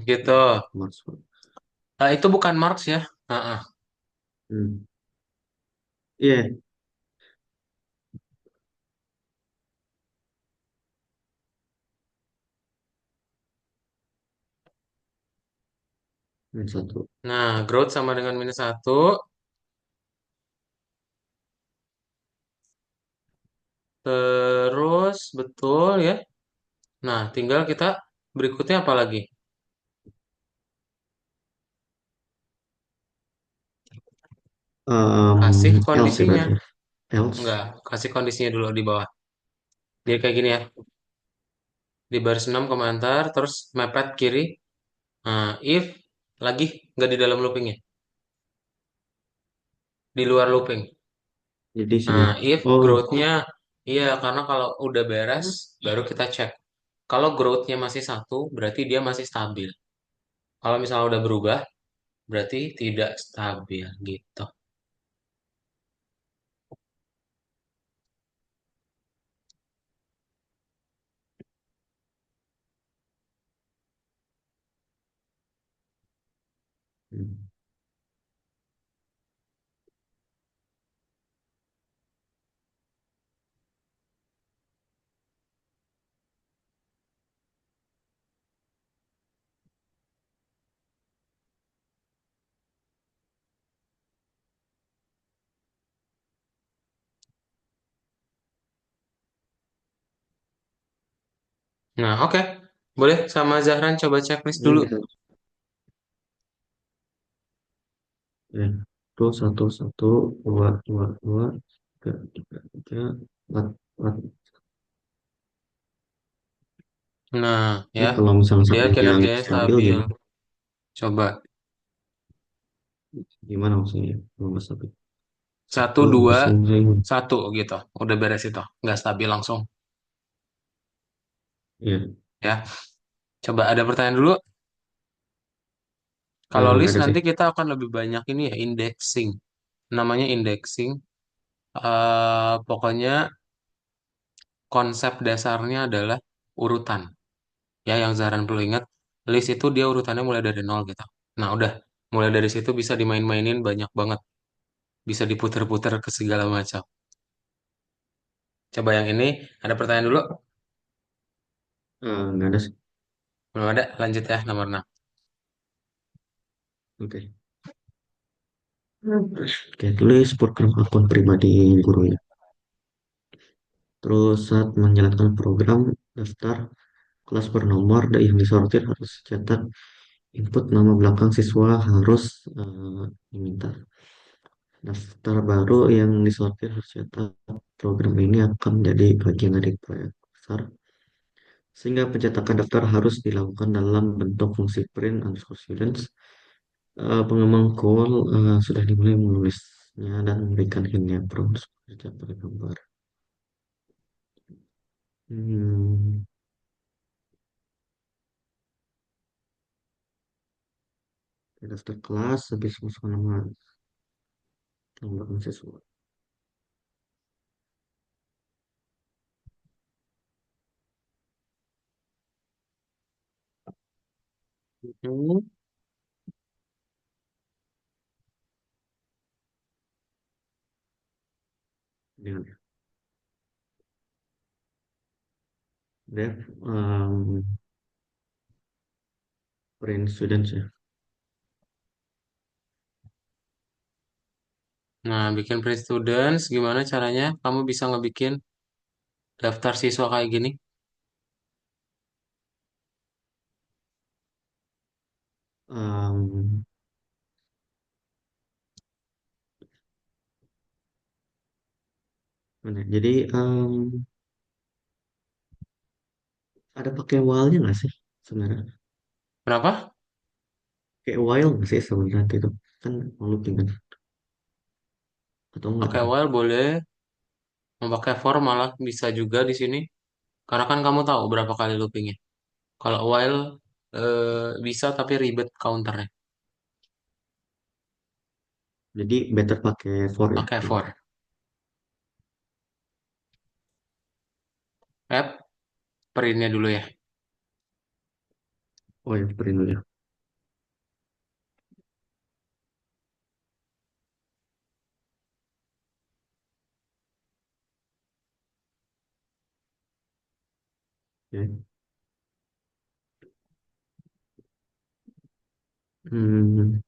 Gitu. Max. Itu bukan marks ya. Heeh. Hmm. Iya, minus satu. Nah, growth sama dengan minus satu. Terus, betul ya. Nah, tinggal kita berikutnya apa lagi? Kasih else sih kondisinya. berarti. Else. Enggak, kasih kondisinya dulu di bawah. Jadi kayak gini ya. Di baris 6 komentar, terus mepet kiri. Nah, if lagi nggak di dalam loopingnya, di luar looping. Jadi sini. Nah, if Oh, growth-nya, iya karena kalau udah beres, baru kita cek. Kalau growth-nya masih satu, berarti dia masih stabil. Kalau misalnya udah berubah, berarti tidak stabil gitu. hmm. Nah, oke. Boleh sama Zahran coba checklist Ini dulu. bisa. Ya. Terus satu, satu, dua, dua, dua, tiga, tiga, tiga, empat, empat. Nah, Ini ya, kalau misalnya dia satunya yang kinerjanya stabil stabil. gimana? Coba Gimana maksudnya? Kalau nggak stabil. satu Satu, dua pusing saya. satu gitu. Udah beres itu, nggak stabil langsung. Ya, Ya, coba ada pertanyaan dulu. Kalau nggak list ada sih. nanti kita akan lebih banyak ini ya indexing. Namanya indexing. Pokoknya konsep dasarnya adalah urutan. Ya, yang Zaran perlu ingat, list itu dia urutannya mulai dari nol gitu. Nah, udah mulai dari situ bisa dimain-mainin banyak banget. Bisa diputer-puter ke segala macam. Coba yang ini, ada pertanyaan dulu? Nggak ada sih. Belum ada, lanjut ya nomor 6. Oke. Oke, tulis program akun pribadi guru ya. Terus saat menjalankan program daftar kelas bernomor dan yang disortir harus cetak input nama belakang siswa harus diminta. Daftar baru yang disortir harus cetak. Program ini akan menjadi bagian dari proyek besar sehingga pencetakan daftar harus dilakukan dalam bentuk fungsi print underscore students. Pengembang call sudah dimulai menulisnya dan memberikan hintnya prompt kerja pada gambar. Hmm, daftar kelas habis masuk nama belakang siswa. Hmm. Dengan dev print students ya. Nah, bikin pre-students, gimana caranya kamu bisa ngebikin daftar siswa kayak gini? Um, Mana? Jadi ada pakai while-nya nggak sih sebenarnya? Kenapa? Kayak while nggak sih sebenarnya itu kan looping kan atau enggak Pakai ya? while boleh, mau pakai for malah bisa juga di sini. Karena kan kamu tahu berapa kali loopingnya. Kalau while bisa tapi ribet counternya. Jadi better pakai for ya Pakai gitu. for. App, printnya dulu ya. Oh ya print dulu ya. Oke. Hmm,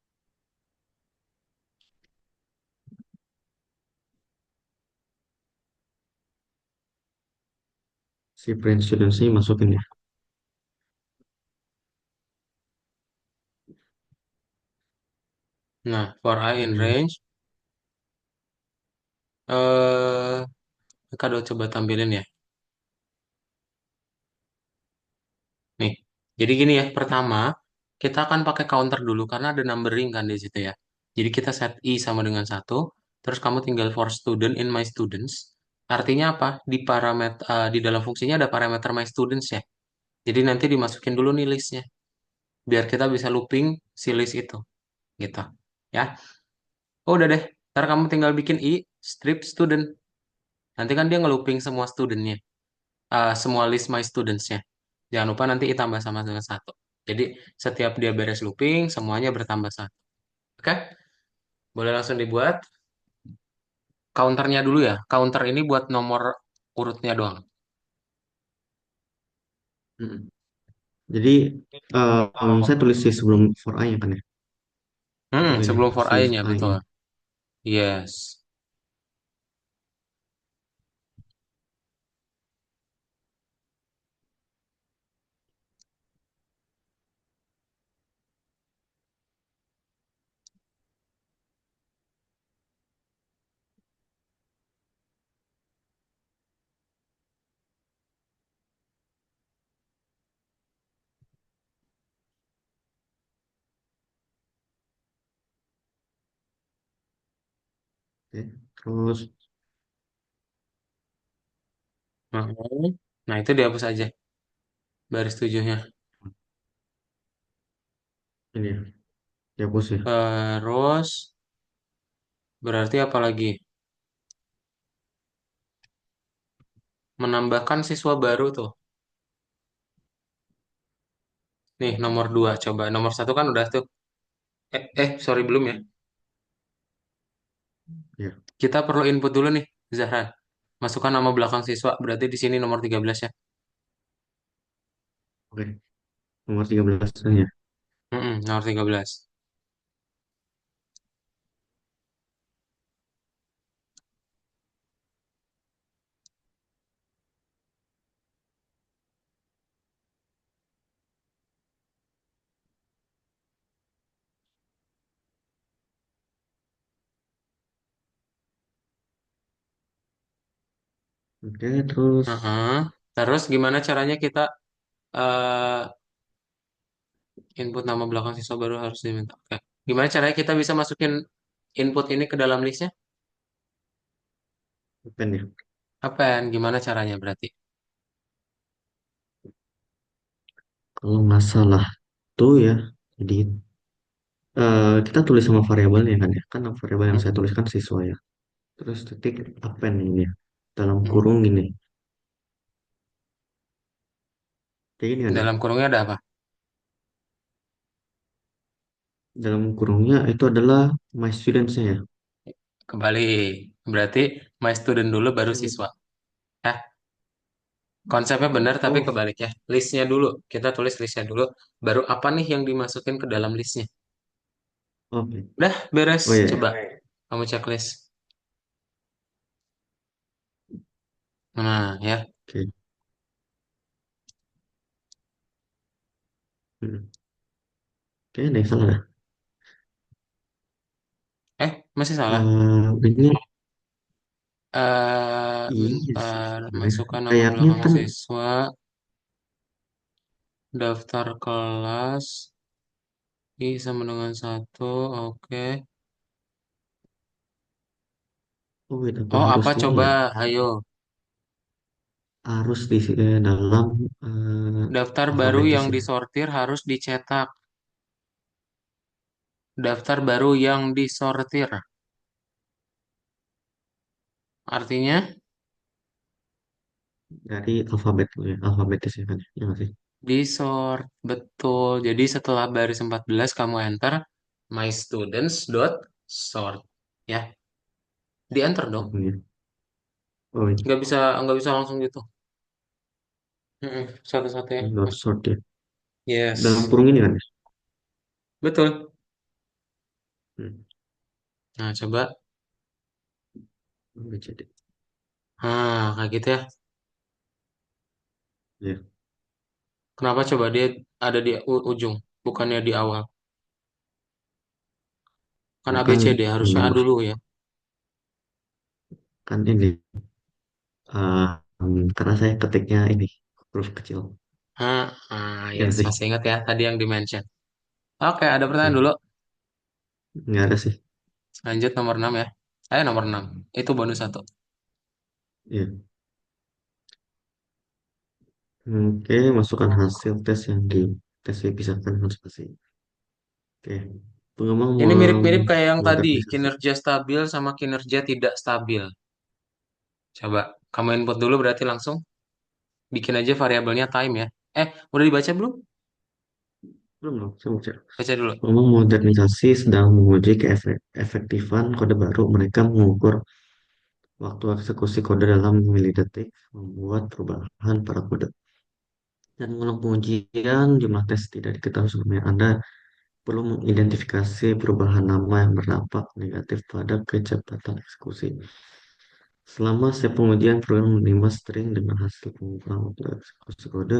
si print students ini masukin ya. Nah, for I in Hmm, range. Eh, Kado coba tampilin ya. Nih. Jadi gini ya, pertama kita akan pakai counter dulu karena ada numbering kan di situ ya. Jadi kita set I sama dengan satu, terus kamu tinggal for student in my students. Artinya apa? Di dalam fungsinya ada parameter my students ya. Jadi nanti dimasukin dulu nih listnya, biar kita bisa looping si list itu, gitu. Ya, oh, udah deh. Ntar kamu tinggal bikin I strip student. Nanti kan dia ngelooping semua studentnya, semua list my studentsnya. Jangan lupa nanti I tambah sama dengan satu. Jadi setiap dia beres looping, semuanya bertambah satu. Oke, boleh langsung dibuat. Counternya dulu ya. Counter ini buat nomor urutnya doang. Mm. Jadi saya tulis sih sebelum for I ya kan ya? Atau ini Sebelum for si I-nya, I betul. ini. Yes. Oke. Terus Mhm. Nah, itu dihapus aja baris tujuhnya. ini ya, dihapus ya. Terus, berarti apa lagi? Menambahkan siswa baru tuh. Nih, nomor dua. Coba. Nomor satu kan udah tuh. Sorry, belum ya. Ya, Kita perlu input dulu nih, Zahran. Masukkan nama belakang siswa. Berarti di sini nomor 13 ya. oke. Nomor 13 ya. Nomor 13. Oke, terus Heeh. Terus gimana caranya kita eh, input nama belakang siswa baru harus diminta. Oke. Gimana caranya kita bisa masukin input ini ke dalam listnya? pen ya. Apa ya? Gimana caranya berarti? Kalau nggak salah tuh ya, jadi kita tulis sama variabelnya kan ya. Kan variabel yang saya Mm-mm. tuliskan siswa ya. Terus titik append ini ya. Dalam Mm. kurung ini. Kayak gini kan ya. Dalam kurungnya ada apa? Dalam kurungnya itu adalah my students-nya ya. Kembali. Berarti my student dulu baru Oh, siswa. Eh, Konsepnya benar tapi oh, kebalik ya. Listnya dulu. Kita tulis listnya dulu. Baru apa nih yang dimasukin ke dalam listnya? oke. Udah beres. Oh iya, Coba ya. kamu checklist. Nah ya. Oke. Hmm. Kayaknya ada yang salah dah. Masih salah. Ini iya sih Bentar. sebenarnya. Masukkan nama Kayaknya belakang kan, siswa. Daftar kelas. I sama dengan satu. Oke. oh wait, apa Oh, harus apa ini coba? ya? Ayo. Harus di dalam Daftar baru alfabetis yang ya. disortir harus dicetak. Daftar baru yang disortir. Artinya Dari alfabet ya, alfabetis ya kan ya. Ya nggak sih? disort. Betul. Jadi setelah baris 14 kamu enter my students dot sort. Ya, di enter dong. Oh, iya. Oh, iya. Nggak bisa langsung gitu. Satu-satu ya, Not Mas. short ya. Dalam Yes. kurung ini kan ya. Betul. Hmm. Nah, coba. BCD. Kayak gitu ya. Ya. Kenapa coba dia ada di ujung, bukannya di awal? Kan A, B, Karena kan C, D. Harusnya A nama dulu ya. kan ini uh, karena saya ketiknya ini huruf kecil. Yes, Ya sih. masih ingat ya tadi yang di-mention. Oke, ada pertanyaan Ya, dulu. nggak ada sih. Lanjut nomor 6 ya. Nomor 6. Itu bonus satu. Ya. Oke, masukkan hasil tes yang di tes dipisahkan harus pasti. Oke, pengembang Ini mirip-mirip kayak yang tadi, memodernisasi. kinerja stabil sama kinerja tidak stabil. Coba kamu input dulu berarti langsung bikin aja variabelnya time ya. Udah dibaca belum? Belum dong, saya mau cek. Baca dulu. Pengembang modernisasi sedang menguji keefektifan kode baru. Mereka mengukur waktu eksekusi kode dalam milidetik, membuat perubahan pada kode. Dan mengulang pengujian, jumlah tes tidak diketahui sebelumnya. Anda perlu mengidentifikasi perubahan nama yang berdampak negatif pada kecepatan eksekusi. Selama setiap pengujian, program menerima string dengan hasil pengukuran waktu eksekusi kode.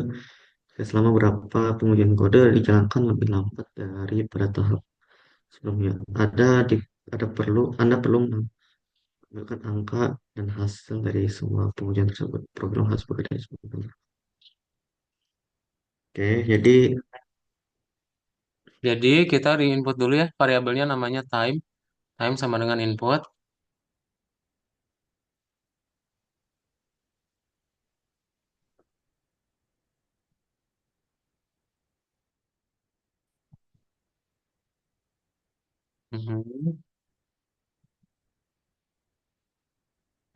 Selama berapa pengujian kode dijalankan lebih lambat dari pada tahap sebelumnya. Anda perlu mengambilkan angka dan hasil dari semua pengujian tersebut. Program harus bekerja sebentar. Oke, jadi Jadi kita re-input dulu ya variabelnya namanya time. Time sama dengan input. Mhm.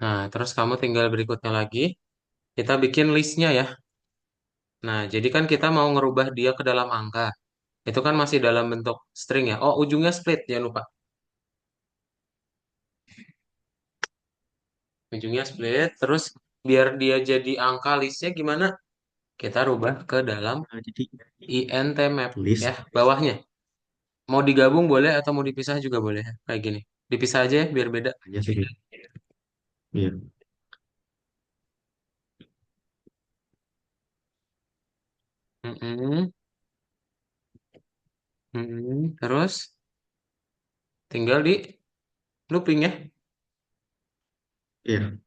Nah, terus kamu tinggal berikutnya lagi. Kita bikin listnya ya. Nah, jadi kan kita mau ngerubah dia ke dalam angka. Itu kan masih dalam bentuk string ya. Oh, ujungnya split, jangan lupa. Ujungnya split. Terus biar dia jadi angka listnya gimana? Kita rubah ke dalam jadi int map ya, list bawahnya. Mau digabung boleh atau mau dipisah juga boleh ya. Kayak gini. Dipisah aja ya, biar beda. aja sih. Iya, Mm-mm. Terus tinggal di looping ya. iya.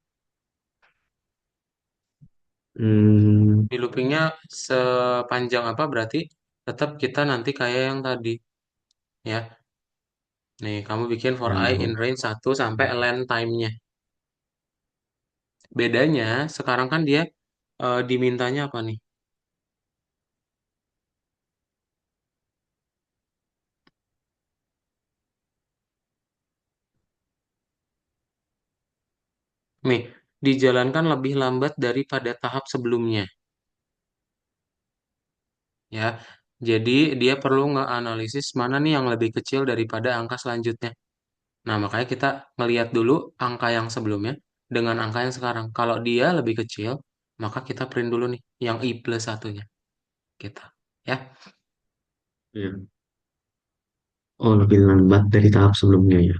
Hmm, Di loopingnya sepanjang apa berarti tetap kita nanti kayak yang tadi ya. Nih, kamu bikin for yang i in bawah. range 1 sampai length time-nya. Bedanya sekarang kan dia dimintanya apa nih? Nih, dijalankan lebih lambat daripada tahap sebelumnya ya. Jadi dia perlu ngeanalisis mana nih yang lebih kecil daripada angka selanjutnya. Nah, makanya kita ngelihat dulu angka yang sebelumnya dengan angka yang sekarang. Kalau dia lebih kecil, maka kita print dulu nih yang i plus satunya kita ya. Iya. Oh, lebih lambat dari tahap sebelumnya ya.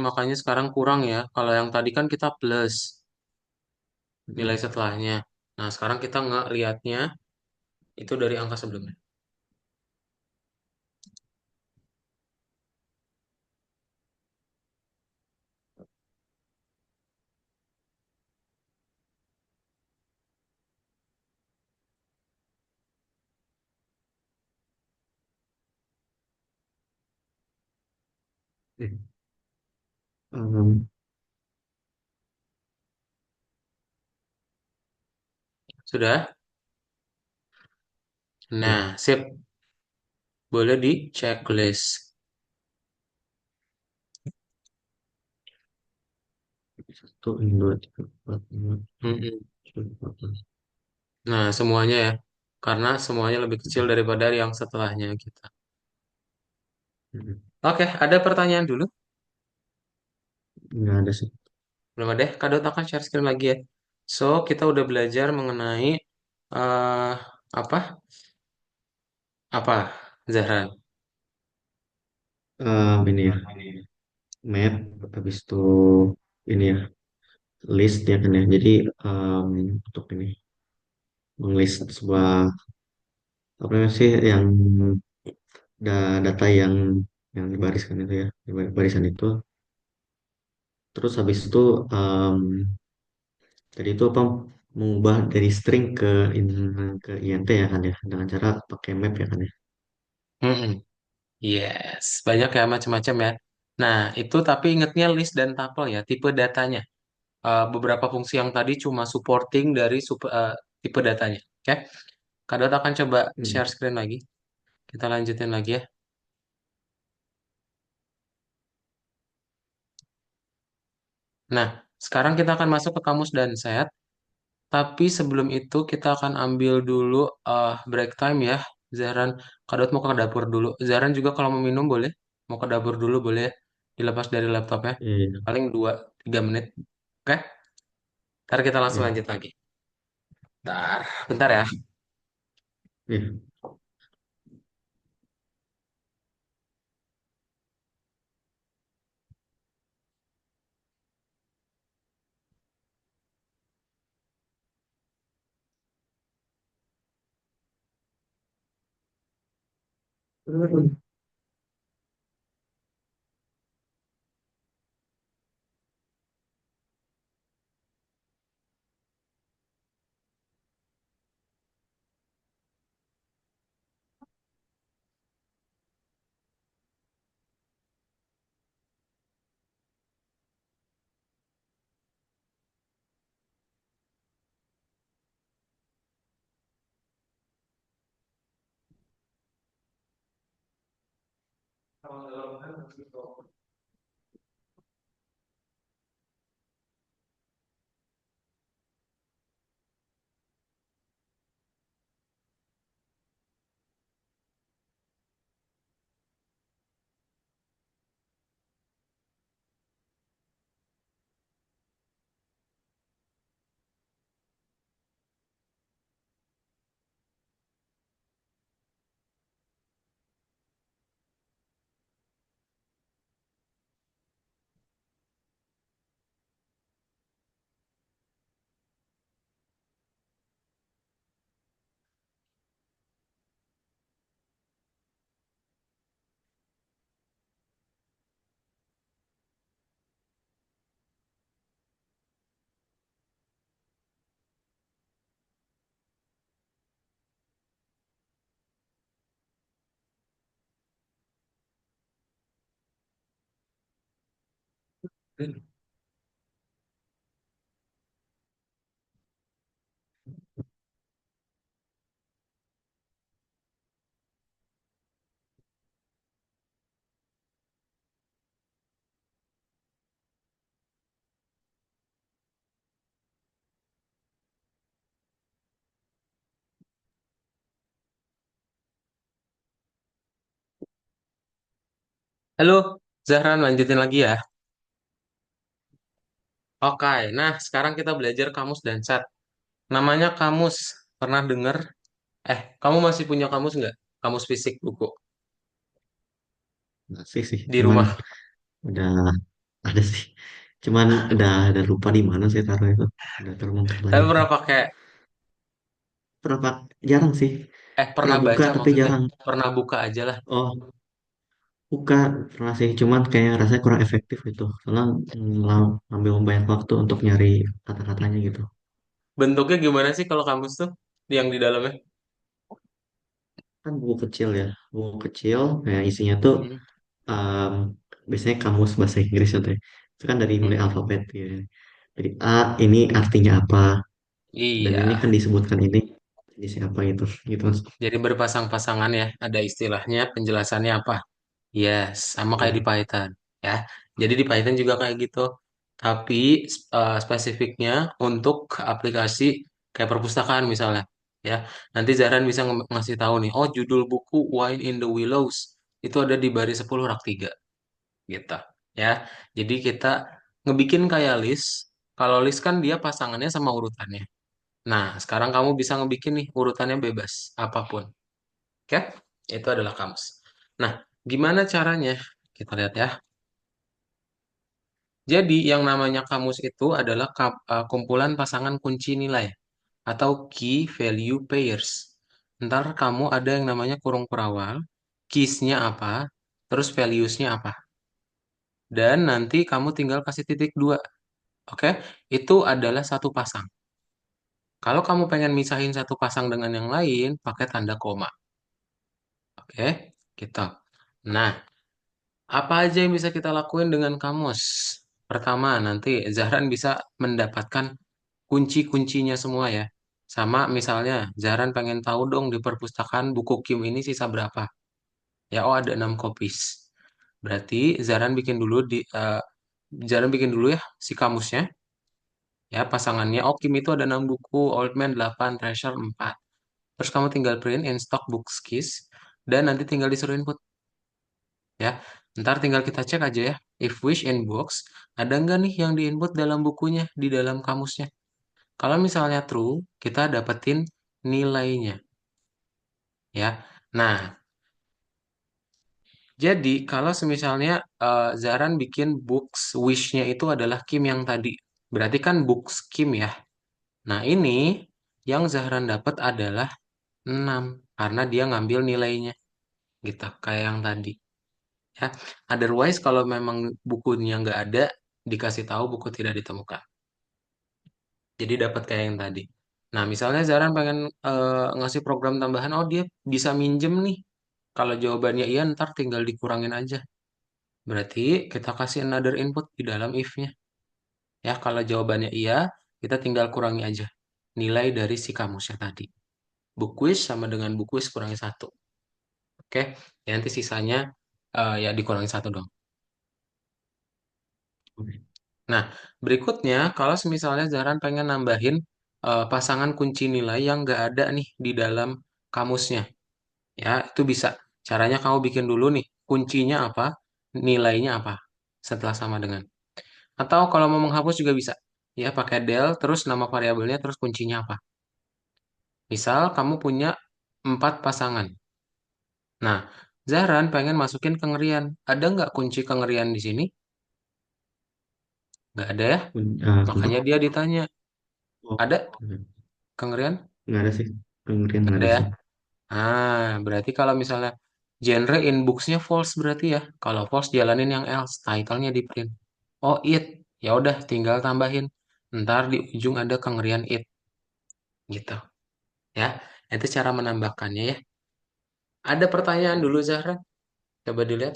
Makanya sekarang kurang ya. Kalau yang tadi kan kita plus nilai Mm. setelahnya. Nah, sekarang kita ngelihatnya itu dari angka sebelumnya. Eh, um, Sudah? ya, Nah, sip. Boleh di checklist. satu, ini dua, tiga, empat, lima, enam, Mm-mm. tujuh, delapan. Nah, semuanya ya. Karena semuanya lebih kecil daripada yang setelahnya kita. Mm. Oke, ada pertanyaan dulu? Nggak ada sih. Belum ada? Kadot akan share screen lagi ya. So, kita udah belajar mengenai eh apa? Apa, Zahran? Ini ya, map, habis itu ini ya, list ya kan ya. Jadi untuk ini, menglist sebuah, apa namanya sih, yang data yang dibariskan itu ya, di barisan itu. Terus habis itu em, tadi itu apa mengubah dari string ke INT ya kan ya dengan cara pakai map ya kan ya. Mm-mm. Yes, banyak ya macam-macam ya. Nah, itu tapi ingatnya list dan tuple ya, tipe datanya. Beberapa fungsi yang tadi cuma supporting dari tipe datanya. Oke, Kadot akan coba Hmm. share screen lagi. Kita lanjutin lagi ya. Nah, sekarang kita akan masuk ke kamus dan set. Tapi sebelum itu kita akan ambil dulu break time ya. Zahran, Kadot mau ke dapur dulu. Zahran juga kalau mau minum boleh. Mau ke dapur dulu boleh ya. Dilepas dari laptopnya. Iya, iya, Paling 2-3 menit. Oke, ntar kita langsung iya. lanjut lagi. Bentar, bentar ya. Iya. Halo, Zahran lanjutin lagi ya. Oke, nah sekarang kita belajar kamus dan set. Namanya kamus. Pernah dengar? Kamu masih punya kamus nggak? Kamus fisik buku Masih sih, di cuman rumah. udah ada sih. Cuman udah lupa di mana saya taruh itu. Udah Tapi terlempar-lempar. pernah pakai, Pernah jarang sih. Pernah pernah buka baca tapi maksudnya. jarang. Pernah buka aja lah. Oh, buka pernah sih. Cuman kayak rasanya kurang efektif itu. Soalnya ngambil banyak waktu untuk nyari kata-katanya gitu. Bentuknya gimana sih kalau kamus tuh? Yang di dalamnya? Kan buku kecil ya. Buku kecil, kayak isinya tuh Hmm, um, biasanya kamus bahasa Inggris gitu ya. Itu kan dari mulai hmm. alfabet gitu ya. Jadi A ini artinya apa, dan ini Iya, kan disebutkan ini siapa gitu. Gitu Mas. jadi berpasang-pasangan ya. Ada istilahnya, penjelasannya apa? Yes, sama kayak di Iya. Python ya. Jadi di Python juga kayak gitu. Tapi spesifiknya untuk aplikasi kayak perpustakaan misalnya. Ya, nanti Zaran bisa ngasih tahu nih, oh judul buku Wine in the Willows itu ada di baris 10 rak 3 gitu. Ya. Jadi kita ngebikin kayak list. Kalau list kan dia pasangannya sama urutannya. Nah, sekarang kamu bisa ngebikin nih urutannya bebas apapun. Oke? Itu adalah kamus. Nah, gimana caranya? Kita lihat ya. Jadi, yang namanya kamus itu adalah kumpulan pasangan kunci nilai atau key value pairs. Ntar kamu ada yang namanya kurung perawal, keys-nya apa, terus values-nya apa. dan nanti kamu tinggal kasih titik dua. Oke, itu adalah satu pasang. Kalau kamu pengen misahin satu pasang dengan yang lain, pakai tanda koma. Oke, gitu. Nah, apa aja yang bisa kita lakuin dengan kamus? Pertama, nanti Zahran bisa mendapatkan kunci-kuncinya semua ya. Sama misalnya, Zahran pengen tahu dong di perpustakaan buku Kim ini sisa berapa. Ya, oh ada 6 copies. Berarti Zahran bikin dulu ya si kamusnya. Ya, pasangannya. Oh, Kim itu ada 6 buku, Old Man 8, Treasure 4. Terus kamu tinggal print in stock books keys dan nanti tinggal disuruh input ya. Ntar tinggal kita cek aja ya. If wish in box, ada nggak nih yang diinput dalam bukunya, di dalam kamusnya. Kalau misalnya true, kita dapetin nilainya ya. Nah, jadi kalau semisalnya Zaran bikin books wish-nya itu adalah Kim yang tadi. Berarti kan books Kim ya. Nah, ini yang Zahran dapat adalah 6 karena dia ngambil nilainya gitu kayak yang tadi ya. Otherwise kalau memang bukunya nggak ada, dikasih tahu buku tidak ditemukan. Jadi dapat kayak yang tadi. Nah, misalnya Zaran pengen ngasih program tambahan, oh dia bisa minjem nih. Kalau jawabannya iya, ntar tinggal dikurangin aja. Berarti kita kasih another input di dalam if-nya. Ya, kalau jawabannya iya, kita tinggal kurangi aja nilai dari si kamusnya tadi. Bookwish sama dengan bookwish kurangi satu. Oke, ya nanti sisanya ya dikurangi satu dong. Oke. Nah, berikutnya kalau misalnya Zahran pengen nambahin pasangan kunci nilai yang nggak ada nih di dalam kamusnya, ya itu bisa. Caranya kamu bikin dulu nih, kuncinya apa, nilainya apa, setelah sama dengan. Atau kalau mau menghapus juga bisa, ya pakai del, terus nama variabelnya, terus kuncinya apa. Misal kamu punya 4 pasangan. Nah, Zahran pengen masukin kengerian. Ada nggak kunci kengerian di sini? Nggak ada ya? Kunci. Makanya dia ditanya, Oh, ada kengerian? nggak ada sih. Kemudian Nggak nggak ada ada ya? sih. Berarti kalau misalnya genre inbox-nya false berarti ya. Kalau false jalanin yang else, title-nya di print. Oh, it. Ya udah tinggal tambahin. Ntar di ujung ada kengerian it gitu. Ya. Itu cara menambahkannya ya. Ada pertanyaan dulu Zahra? Coba dilihat.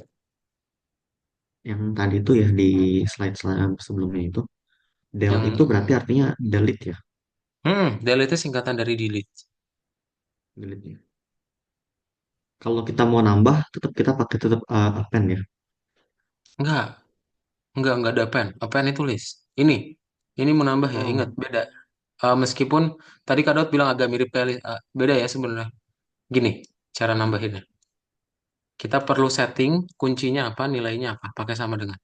Yang tadi itu ya di slide-slide sebelumnya itu, del Yang itu berarti artinya delete ya, delete itu singkatan dari delete. delete-nya. Kalau kita mau nambah, tetap kita pakai tetap append ya. Enggak, enggak ada pen. Pen itu list. Ini menambah ya, ingat Oh, beda. Meskipun tadi Kak Daud bilang agak mirip kayak beda ya sebenarnya. Gini, cara nambahinnya. Kita perlu setting kuncinya apa, nilainya apa, pakai sama dengan.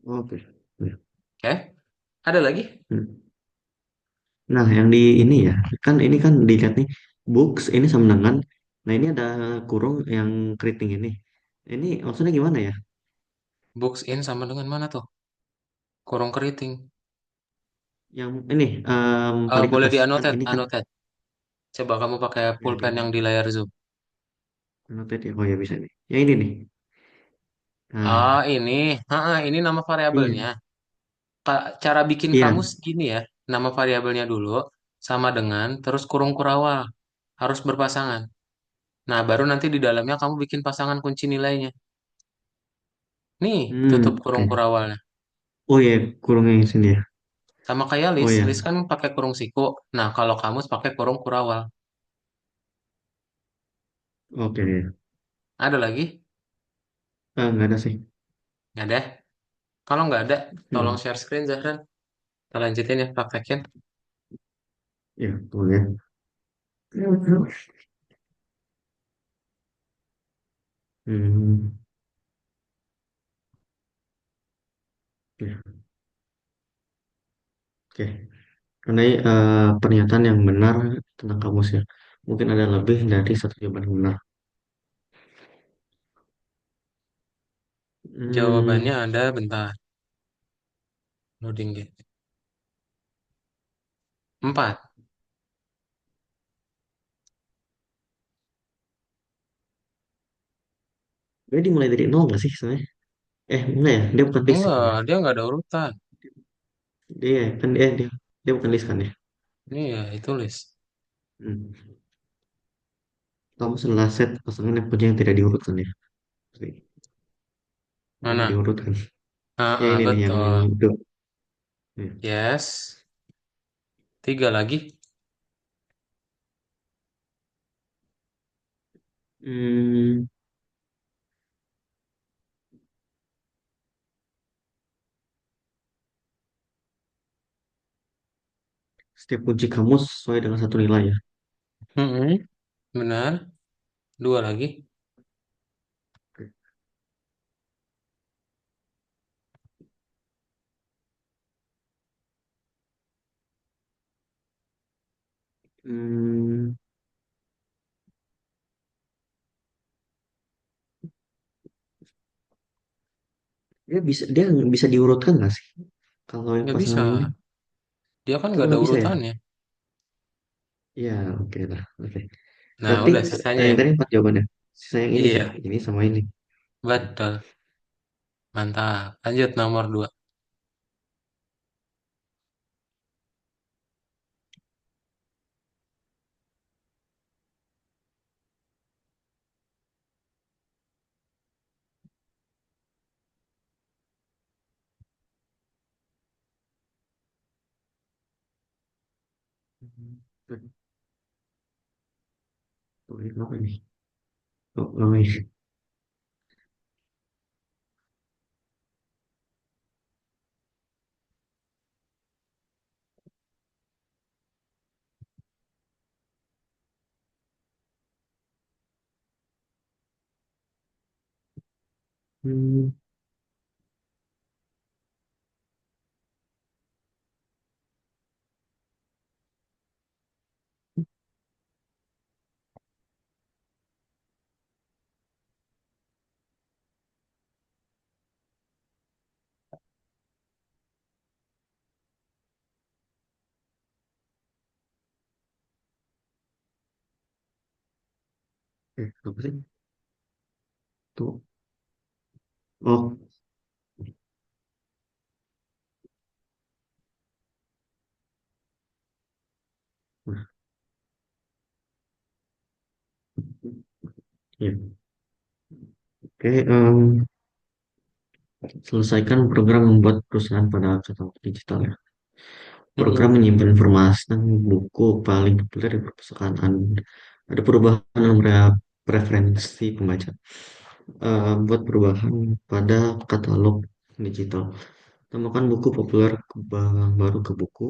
oke. Ya. Oke? Ada lagi? Hmm. Nah, yang di ini ya, kan ini kan dilihat nih, books ini sama dengan, nah ini ada kurung yang keriting ini. Ini maksudnya gimana ya? Box in sama dengan mana tuh? Kurung keriting. Yang ini paling Boleh atas di kan annotate, ini kan annotate. Coba kamu pakai ya pulpen yang di di layar Zoom. annotate ya. Oh ya bisa nih. Ya ini nih. Ah, Nah, ini nama variabelnya. iya. Cara bikin Iya. kamus gini ya. Nama variabelnya dulu sama dengan terus kurung kurawal. Harus berpasangan. Nah, baru nanti di dalamnya kamu bikin pasangan kunci nilainya. Nih, tutup kurung Oke. kurawalnya. Oh ya, kurungnya yang sini ya. Sama kayak Oh list. ya. List kan pakai kurung siku. Nah, kalau kamus pakai kurung kurawal. Oke. Ada lagi? Nggak ada sih. Nggak ada. Kalau nggak ada, tolong Hmm. share screen, Zahran. Kita lanjutin ya, praktekin. Ya, boleh. Hmm. Ya, oke. Karena pernyataan yang benar tentang kamus ya. Mungkin ada lebih dari satu jawaban yang benar. Jawabannya Hmm. ada, bentar. Loading gitu. 4. Jadi dimulai dari nol nggak sih sebenarnya? Enggak ya, dia bukan list kan Enggak, ya? dia nggak ada urutan. Dia kan dia bukan list kan ya? Iya, itu list. Hmm. Kamu salah set pasangan yang punya yang tidak diurutkan ya? Oke. Yang nggak Mana? diurutkan. Ah, Ya ini nih yang betul. itu. Ya. Yes. Tiga lagi. Hmm, setiap kunci kamu sesuai dengan satu nilai ya. Mm-mm, benar. Dua lagi. Oke. Hmm, dia bisa diurutkan nggak sih? Kalau yang Nggak bisa. pasangan ini Dia kan itu nggak ada nggak bisa ya? urutannya. Ya oke lah. Oke. Nah, Berarti udah sisanya yang ini. tadi empat jawabannya. Sisa yang ini kan? Iya, Ini sama ini. betul. Mantap. Lanjut nomor dua. Tuh, ini apa nih? Oh, ini. Hmm, apa sih? Tuh. Oh, nah, ya. Oke, selesaikan program membuat perusahaan pada katalog digital ya. Program Mm-mm. menyimpan informasi tentang buku paling populer di perpustakaan Anda. Ada perubahan dalam preferensi pembaca. Buat perubahan pada katalog digital. Temukan buku populer baru ke buku.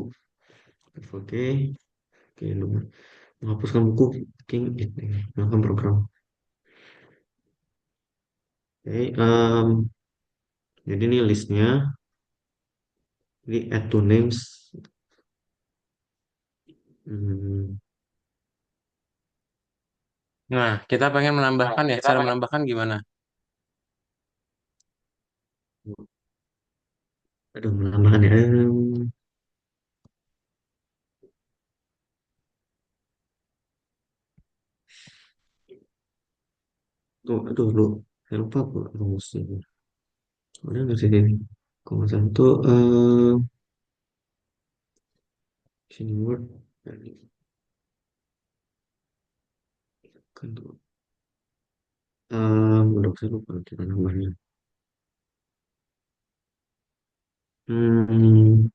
Oke, oke, menghapuskan buku King ini. Melakukan program. Oke, jadi ini listnya. Jadi add to names. Hmm, Nah, kita pengen menambahkan ya. Cara menambahkan gimana? aduh, menambahkan ya. Tuh, aduh, lu, saya lupa aku rumusnya. Ada nggak sih ini? Kalau nggak salah tuh, sini word. Kan tuh, udah saya lupa cara nambahnya. Hmm,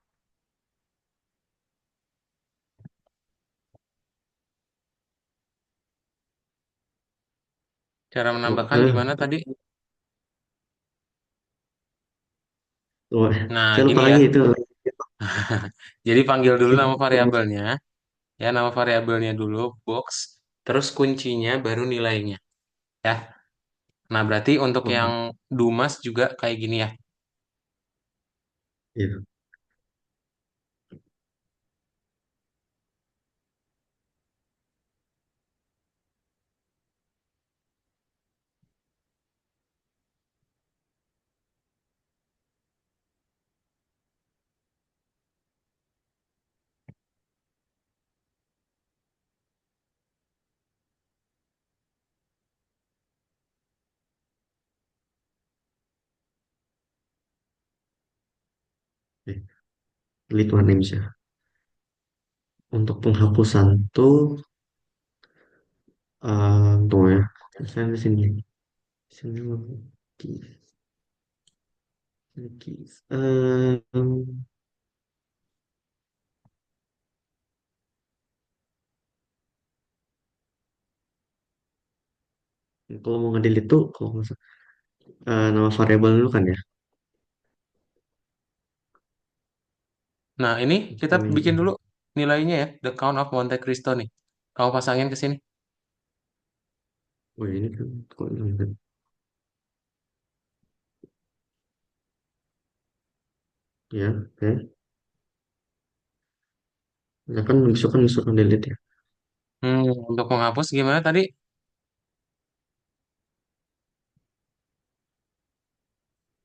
Cara oh, menambahkan gimana tadi? oh, Nah, saya lupa gini ya. lagi itu. Jadi panggil dulu nama variabelnya. Ya, nama variabelnya dulu, box. Terus kuncinya, baru nilainya. Ya. Nah, berarti untuk yang Oh, Dumas juga kayak gini ya. iya. delete one names ya. Untuk penghapusan tuh, tunggu ya. Saya di sini. Sini keys, keys. Kalau mau ngedelete tuh, kalau nggak salah, nama variabel dulu kan ya. Nah, ini kita bikin Ini, dulu nilainya ya, the count of Monte Cristo nih. Kamu pasangin ke sini. oh ini kan, kok ini kan? Ya, oke. Ya kan misalkan delete ya. Untuk menghapus gimana tadi?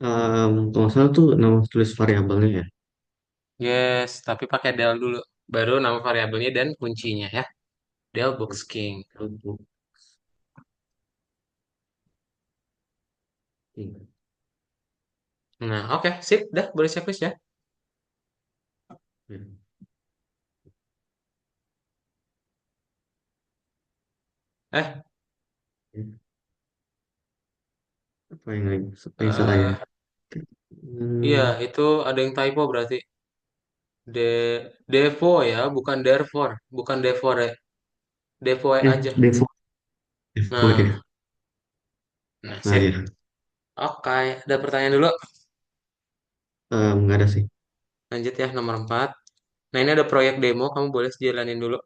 Kalau nggak salah tuh nama tulis variabelnya ya. Yes, tapi pakai del dulu. Baru nama variabelnya dan kuncinya ya. Del Box Ya, King. untuk ini. Nah, oke, sip, dah boleh checklist ya. Ya, Eh, ya. Apa yang salah ya? eh, iya, Hmm, itu ada yang typo berarti. Devo ya, bukan therefore, bukan Devore, Devoe aja. default, default Nah, ya. nah, Nah sip. ya, Oke, ada pertanyaan dulu. nggak ada sih. Lanjut ya, nomor 4. Nah, ini ada proyek demo, kamu boleh jalanin dulu.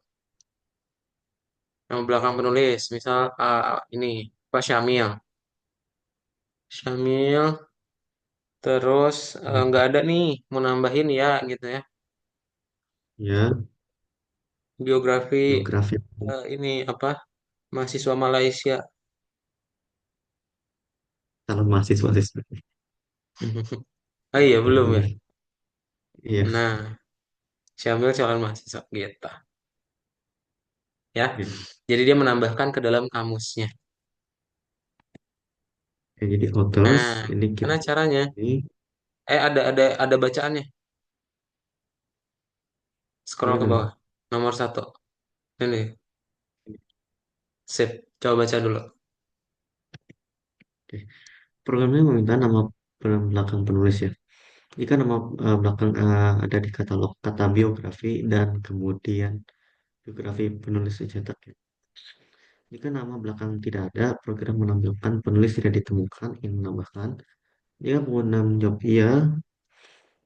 Nama belakang penulis, misal ini, Pak Syamil. Syamil, terus nggak ada nih, mau nambahin ya gitu ya. Ya, Biografi biografi ini apa? Mahasiswa Malaysia. calon mahasiswa sih. Oh iya, belum ya. Ini, iya. Nah, Syamil calon mahasiswa gitu. Ya. Oke. Jadi dia menambahkan ke dalam kamusnya. Oke, jadi authors Nah, ini karena kita caranya, ini ada bacaannya. Scroll ini ke kan. bawah. Nomor 1. Ini, sip. Coba baca dulu. Oke. Programnya meminta nama belakang penulis ya. Jika nama belakang ada di katalog kata biografi dan kemudian biografi penulis dicetak ya. Jika nama belakang tidak ada, program menampilkan penulis tidak ditemukan. Yang menambahkan, jika pengguna menjawab iya,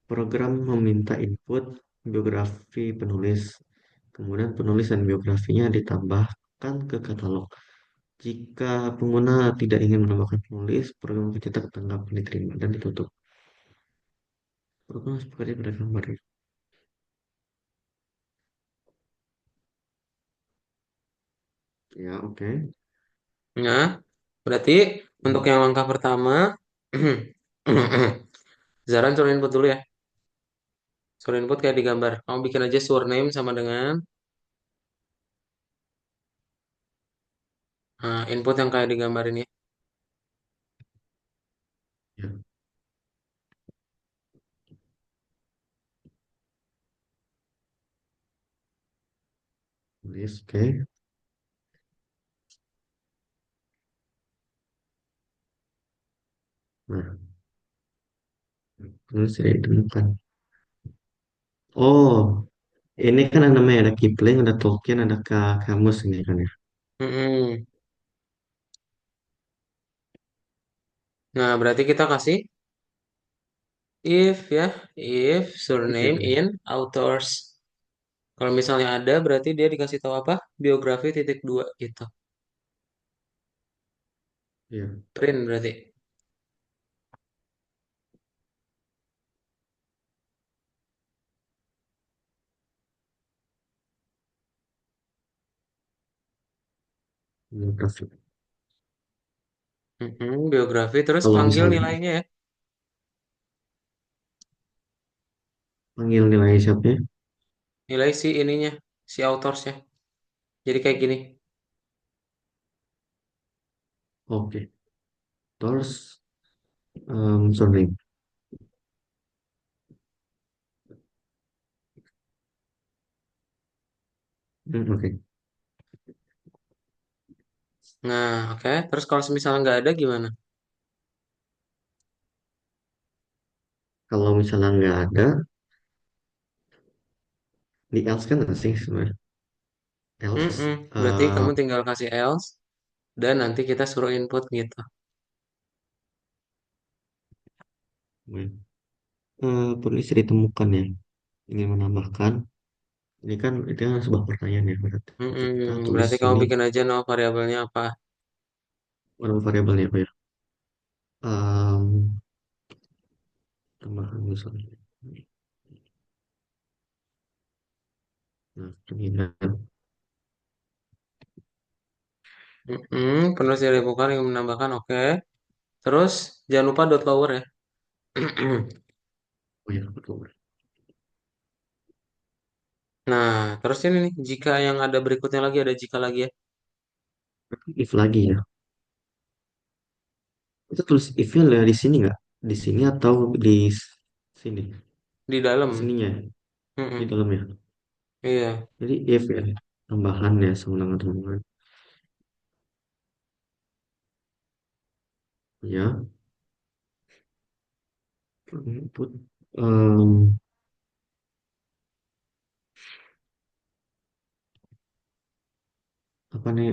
program meminta input biografi penulis. Kemudian penulis dan biografinya ditambahkan ke katalog. Jika pengguna tidak ingin menambahkan penulis, program pencetak tanggapan diterima dan ditutup. Program seperti pada gambar ya. Ya, oke. Nah, berarti untuk yang langkah pertama, Zaran suruh input dulu ya. Suruh input kayak di gambar. Kamu bikin aja surname sama dengan input yang kayak di gambar ini. Ya, tulis, oke. Nah, penulis tidak ditemukan. Oh, ini kan ada namanya ada Kipling, ada Tolkien, ada Kamus ini kan ya. Mm-mm. Nah, berarti kita kasih if ya, if If ya surname kan? in authors. Kalau misalnya ada, berarti dia dikasih tahu apa? Biografi titik dua gitu. Iya, Print berarti. biografi. Biografi terus Kalau panggil misalnya nilainya ya. panggil nilai siapnya, Nilai si ininya, si autorsnya. Jadi kayak gini. oke. Terus surname. Oke. Nah, oke. Terus kalau misalnya nggak ada gimana? Kalau misalnya nggak ada, di else kan nggak sih sebenarnya. Mm-mm. Else, Berarti kamu tinggal kasih else dan nanti kita suruh input gitu. perlu isi ditemukan ya. Ingin menambahkan. Ini kan itu kan sebuah pertanyaan ya. Berarti kita Mm-mm. tulis Berarti kamu ini bikin aja no variabelnya apa? variabelnya apa ya? Tambahan misalnya. Nah, ini kan. Mm-mm. Penulis dari bukan yang menambahkan oke. Terus jangan lupa dot lower ya. Oh ya, betul. Nah, terus ini nih, jika yang ada berikutnya lagi ada jika lagi ya. If lagi ya. Kita tulis if-nya lah di sini nggak? Di sini atau di sini? Di Di dalam. sininya, di Mm-mm. dalam ya. Iya. Jadi if ya, tambahan ya sama dengan tambahan. Ya, input apa nih?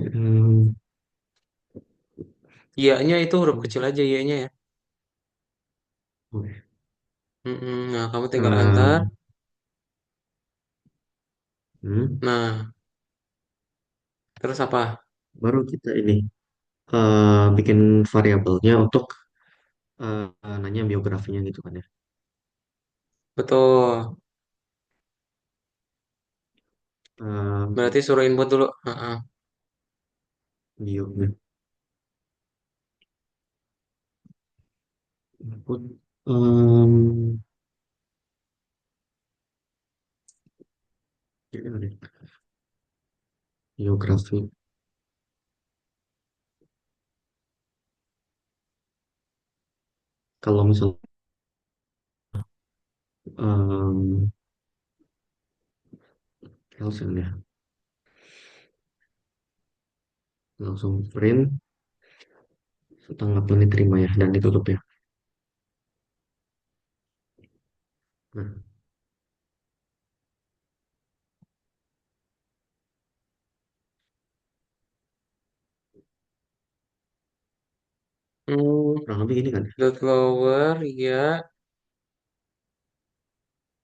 Iya-nya itu huruf kecil aja iya-nya ya. Oke. Mm-mm. Nah, kamu tinggal enter. Hmm, hmm, Nah, terus apa? baru kita ini bikin variabelnya untuk nanya biografinya gitu kan ya. Betul. Berarti Um, suruh input dulu. Heeh. bio input um, gimana nih? Biografi. Kalau misal um, langsung ya, langsung print tanggapan diterima ya dan ditutup ya. Nah, Hmm, kurang lebih gini kan ya. dot lower ya.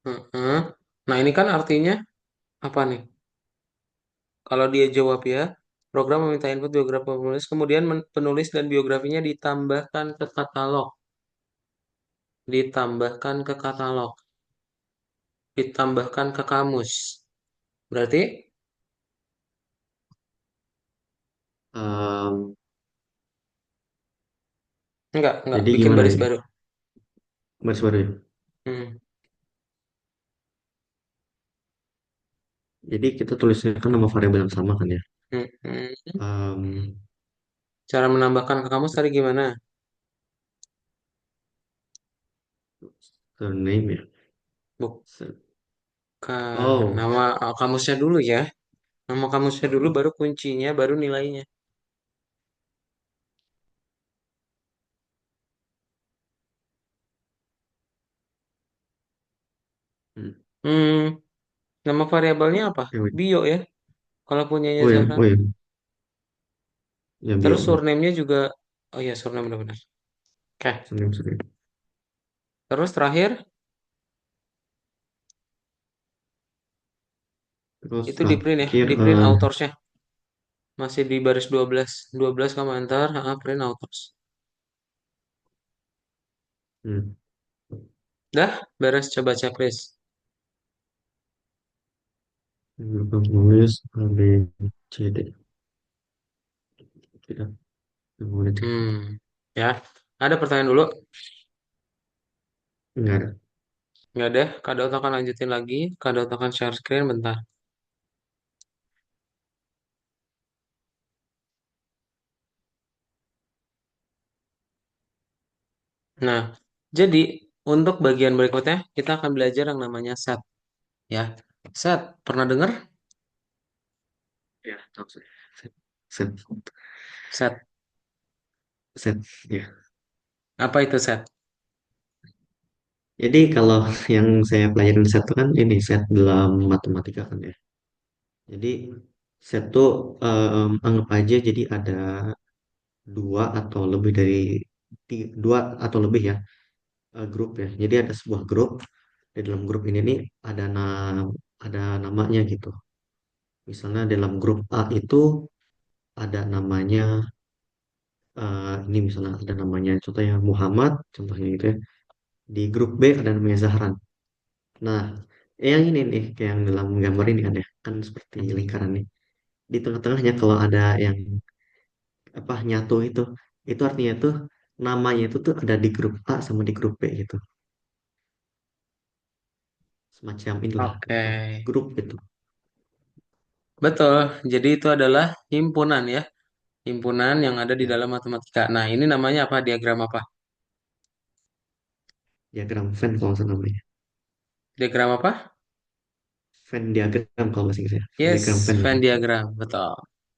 Heeh. Nah, ini kan artinya apa nih? Kalau dia jawab ya, program meminta input biografi penulis, kemudian penulis dan biografinya ditambahkan ke katalog. Ditambahkan ke katalog. Ditambahkan ke kamus. Berarti Um, enggak, jadi bikin gimana baris ini? baru. Baris baru ya. Hmm. Jadi kita tulisnya kan nama variabel yang sama kan ya. Hmm. Hmm. Um, Cara menambahkan ke kamus tadi gimana? Surname ya. Sur- Bukan. Oh, Nama kamusnya dulu ya. Nama kamusnya dulu baru kuncinya, baru nilainya. hmm. Hmm. Nama variabelnya apa? Ya, wait. Bio ya. Kalau punyanya Oh ya, Zahra. oh ya, ya Terus bio. surname-nya juga. Oh iya, surname benar-benar. Oke. Surname. Terus terakhir, Terus itu di print ya. terakhir, Di print autorsnya. Masih di baris 12. 12 kamu enter. Print authors. hmm, Dah, beres coba checklist. penulis A, B, C, D. Tidak, boleh cek. Hmm. Ya. Ada pertanyaan dulu? Enggak ada. Nggak ada. Kak Daud akan lanjutin lagi. Kak Daud akan share screen bentar. Nah, jadi untuk bagian berikutnya kita akan belajar yang namanya set. Ya, set. Pernah dengar? Ya, tahu saya. Set, set, Set. set, ya. Apa itu set? Jadi kalau yang saya pelajari di set itu kan ini set dalam matematika kan ya. Jadi set tuh anggap aja jadi ada dua atau lebih dari dua atau lebih ya grup ya. Jadi ada sebuah grup di dalam grup ini nih ada namanya gitu. Misalnya dalam grup A itu ada namanya ini misalnya ada namanya contohnya Muhammad contohnya gitu ya. Di grup B ada namanya Zahran. Nah, yang ini nih kayak yang dalam gambar ini kan seperti lingkaran nih. Di tengah-tengahnya kalau ada yang apa nyatu itu artinya tuh namanya itu tuh ada di grup A sama di grup B gitu. Semacam inilah Oke. apa grup gitu. Betul. Jadi itu adalah himpunan ya. Himpunan yang ada di Ya, dalam matematika. Nah, ini namanya apa? Diagram apa? diagram Venn kalau nggak salah namanya. Diagram apa? Venn diagram kalau bahasa Inggrisnya. Yes, Diagram Venn lah. Venn diagram. Betul.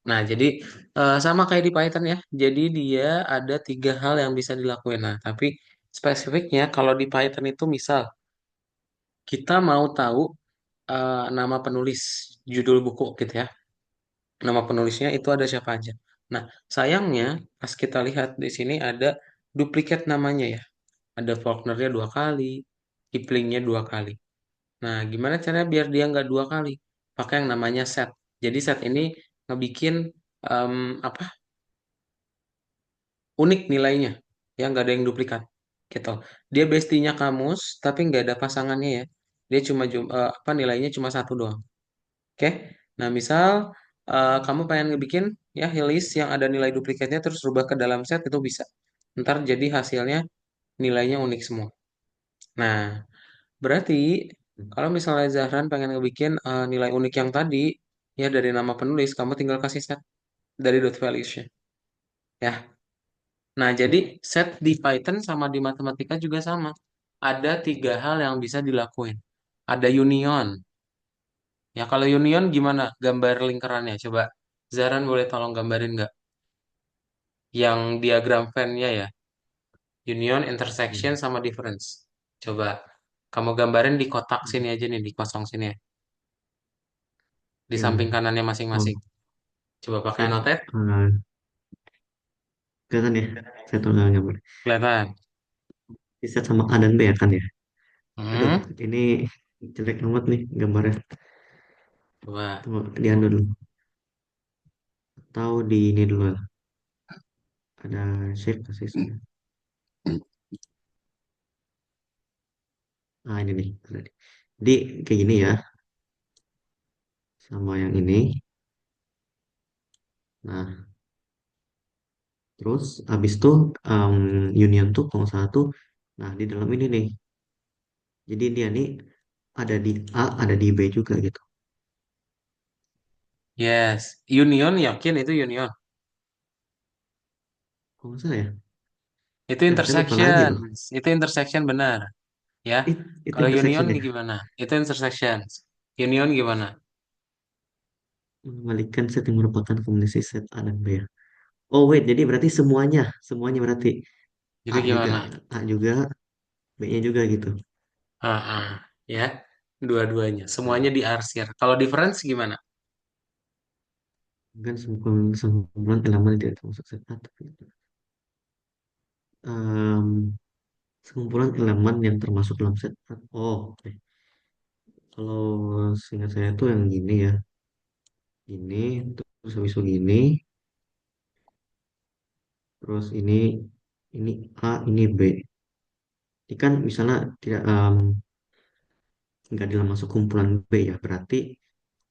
Nah, jadi sama kayak di Python ya. Jadi dia ada tiga hal yang bisa dilakuin. Nah, tapi spesifiknya kalau di Python itu misal kita mau tahu nama penulis judul buku gitu ya. Nama penulisnya itu ada siapa aja. Nah, sayangnya pas kita lihat di sini ada duplikat namanya ya. Ada Faulkner-nya dua kali, Kiplingnya dua kali. Nah, gimana caranya biar dia nggak dua kali? Pakai yang namanya set. Jadi set ini ngebikin em, apa unik nilainya, yang nggak ada yang duplikat. Gitu. Dia bestinya kamus, tapi nggak ada pasangannya ya. Dia cuma apa nilainya cuma satu doang. Oke. Nah, misal kamu pengen ngebikin ya list yang ada nilai duplikatnya terus rubah ke dalam set itu bisa. Ntar jadi hasilnya nilainya unik semua. Nah, berarti kalau misalnya Zahran pengen ngebikin nilai unik yang tadi ya dari nama penulis, kamu tinggal kasih set dari dot values-nya. Ya. Nah, jadi set di Python sama di matematika juga sama. Ada tiga hal yang bisa dilakuin. Ada union. Ya, kalau union gimana gambar lingkarannya? Coba Zahran boleh tolong gambarin nggak? Yang diagram Venn-nya ya. Union, Ya. intersection, sama difference. Coba kamu gambarin di kotak Hmm. sini aja nih, di kosong sini ya. Di samping Yang kanannya oh masing-masing. Coba pakai set notet. kelihatan ya. Saya tahu nggak gambar. Kelihatan. Di set sama A dan B ya kan ya. Aduh, Hmm. ini jelek banget nih gambarnya. Coba. Tunggu, dianu dulu. Tahu di ini dulu lah. Ada shape kasih saya. Ah ini nih. Ada nih. Jadi kayak gini ya. Sama yang ini. Nah, terus habis tuh union tuh kalau nggak salah tuh. Nah, di dalam ini nih. Jadi dia nih ada di A, ada di B juga gitu. Yes. Union yakin itu union. Kalau nggak salah ya. Itu Saya lupa lagi intersection. loh. Itu intersection benar. Ya. Itu Kalau union intersection ya. gimana? Itu intersection. Union gimana? Mengembalikan set yang merupakan kombinasi set A dan B ya. Oh wait, jadi berarti semuanya berarti Jadi gimana? A juga, B-nya juga gitu. Ah, ah. Ya. Dua-duanya. Nah, Semuanya diarsir. Kalau difference gimana? kan sekumpulan elemen tidak termasuk set A, tapi em, sekumpulan elemen yang termasuk dalam set A. Oh, oke. Kalau seingat saya tuh yang gini ya, ini terus habis itu gini, terus ini A, ini B. Ini kan misalnya tidak nggak dalam masuk kumpulan B ya, berarti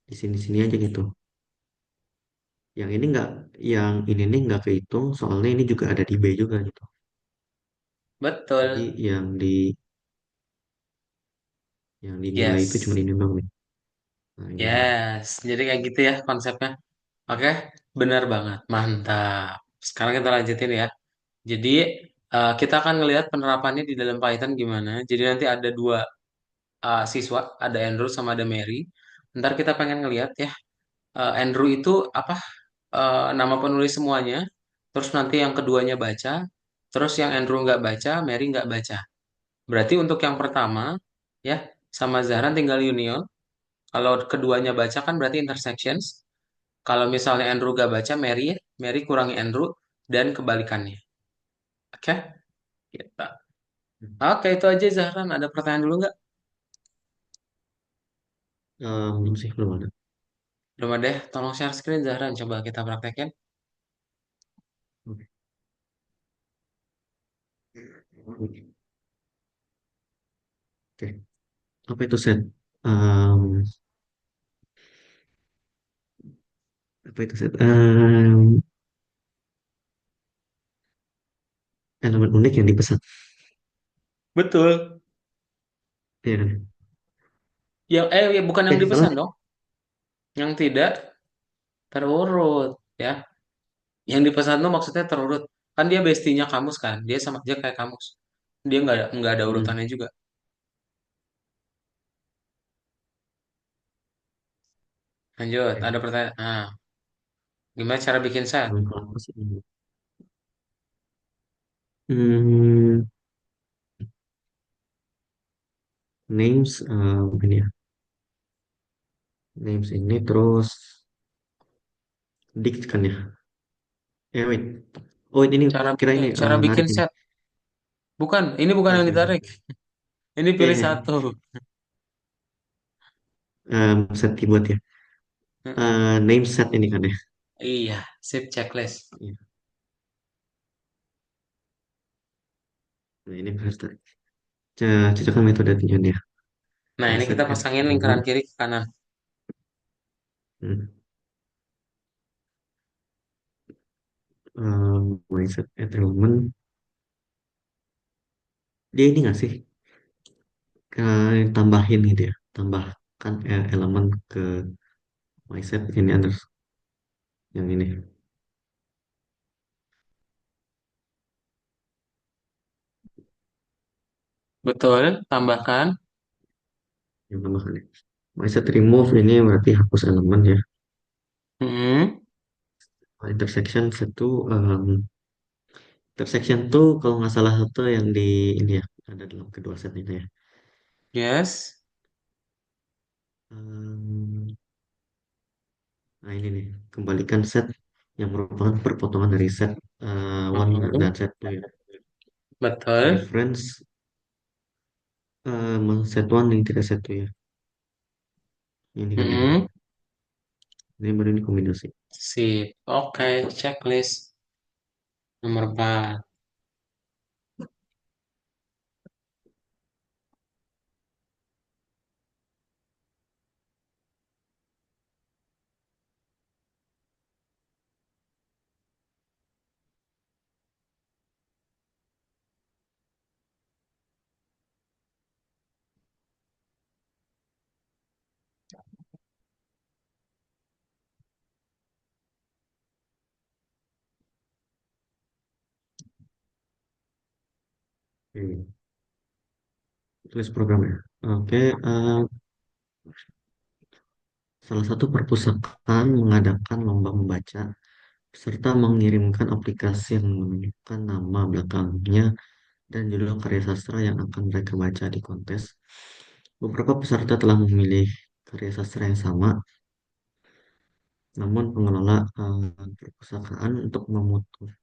di sini-sini aja gitu. Yang ini nggak, yang ini nih nggak kehitung, soalnya ini juga ada di B juga gitu. Jadi Betul. yang dinilai itu cuma Yes. ini doang nih. Nah ini nih. Yes. Jadi kayak gitu ya konsepnya. Oke. Benar banget. Mantap. Sekarang kita lanjutin ya. Jadi kita akan ngelihat penerapannya di dalam Python gimana. Jadi nanti ada dua siswa, ada Andrew sama ada Mary. Ntar kita pengen ngelihat ya Andrew itu apa nama penulis semuanya, terus nanti yang keduanya baca, terus yang Andrew nggak baca, Mary nggak baca. Berarti untuk yang pertama ya sama Zahran tinggal union. Kalau keduanya baca kan berarti intersections. Kalau misalnya Andrew nggak baca, Mary Mary kurangi Andrew dan kebalikannya. Oke, kita. Oke, itu aja Zahran. Ada pertanyaan dulu nggak? Belum sih, belum ada. Belum ada ya? Tolong share screen Zahran. Coba kita praktekin. Oke. Oke. Apa itu set? Um, apa itu set? Elemen unik yang dipesan. Betul. Iya kan? Yang ya bukan yang Salah. dipesan dong. Yang tidak terurut ya. Yang dipesan tuh maksudnya terurut. Kan dia bestinya kamus kan. Dia sama aja kayak kamus. Dia nggak ada Hmm. urutannya juga. Lanjut. Oke. Ada pertanyaan. Nah, gimana cara bikin set? Kalau aku sih, hmm, names, ini ya, names ini terus dict kan ya? Wait. Oh, ini Cara kira ini cara bikin narik ini. set. Bukan. Ini bukan Oh, yang oke, oke. ditarik. Ini Iya, pilih iya. satu. Set keyboard ya. Mm-mm. Name set ini kan ya. Iya. Sip checklist. Iya. Nah, ini harus cocokkan metode tujuan ya. Nah, My ini set kita at pasangin lingkaran element. kiri ke kanan. Hmm. My set at element. Dia ini nggak sih? Tambahin gitu ya. Tambahkan elemen ke my set ini others. Yang ini. Betul. Tambahkan. Yang tambahkan ya. My set remove ini berarti hapus elemen ya. Mm-mm. Intersection satu. Intersection tuh kalau nggak salah satu yang di ini ya. Ada dalam kedua set itu ya. Yes. Um, nah ini nih. Kembalikan set yang merupakan perpotongan dari set one Mm-mm. dan set two ya. Betul. Reference set one yang tidak set two ya. Ini kan ya. Mm-mm. Ini baru ini kombinasi. Sip. Oke, checklist nomor 4. Oke. Tulis programnya. Oke. Salah satu perpustakaan mengadakan lomba membaca serta mengirimkan aplikasi yang menunjukkan nama belakangnya dan judul karya sastra yang akan mereka baca di kontes. Beberapa peserta telah memilih karya sastra yang sama, namun pengelola perpustakaan untuk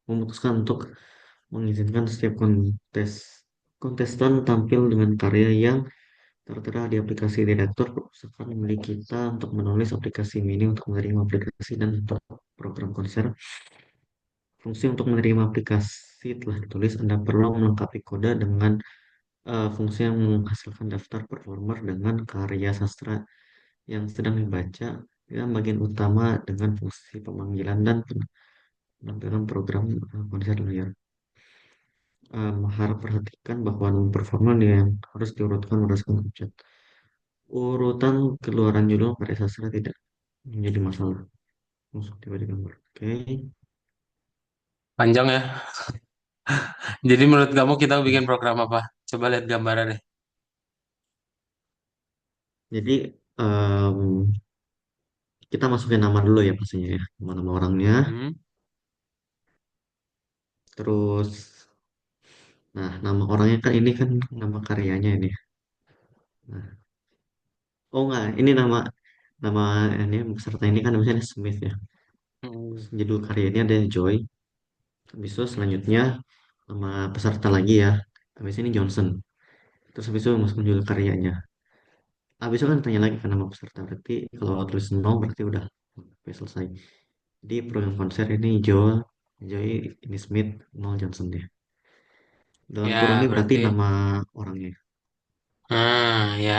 memutuskan untuk mengizinkan setiap kontestan tampil dengan karya yang tertera di aplikasi direktur perpustakaan milik kita untuk menulis aplikasi mini untuk menerima aplikasi dan untuk program konser. Fungsi untuk menerima aplikasi telah ditulis. Anda perlu melengkapi kode dengan fungsi yang menghasilkan daftar performer dengan karya sastra yang sedang dibaca dan bagian utama dengan fungsi pemanggilan dan penampilan program konser layar. Harap perhatikan bahwa nomor performer yang harus diurutkan berdasarkan objek. Urutan keluaran judul karya sastra tidak menjadi masalah. Masuk tiba di gambar. Oke. Panjang ya. Jadi menurut kamu kita bikin program apa? Coba lihat gambaran deh. Jadi em, kita masukin nama dulu ya pastinya ya, nama-nama orangnya. Mm-mm. Terus, nah nama orangnya kan ini kan nama karyanya ini. Nah, oh enggak, ini nama nama ini peserta ini kan misalnya Smith ya. Mm-mm. Judul karyanya ada Joy. Habis itu selanjutnya nama peserta lagi ya. Habis ini Johnson. Terus habis itu masukin judul karyanya. Habis itu kan tanya lagi ke nama peserta. Berarti kalau tulis no berarti udah selesai. Di program konser ini Joy ini Smith, Nol Johnson ya. Dalam kurung Ya, ini berarti berarti. nama orangnya. Nah, ya.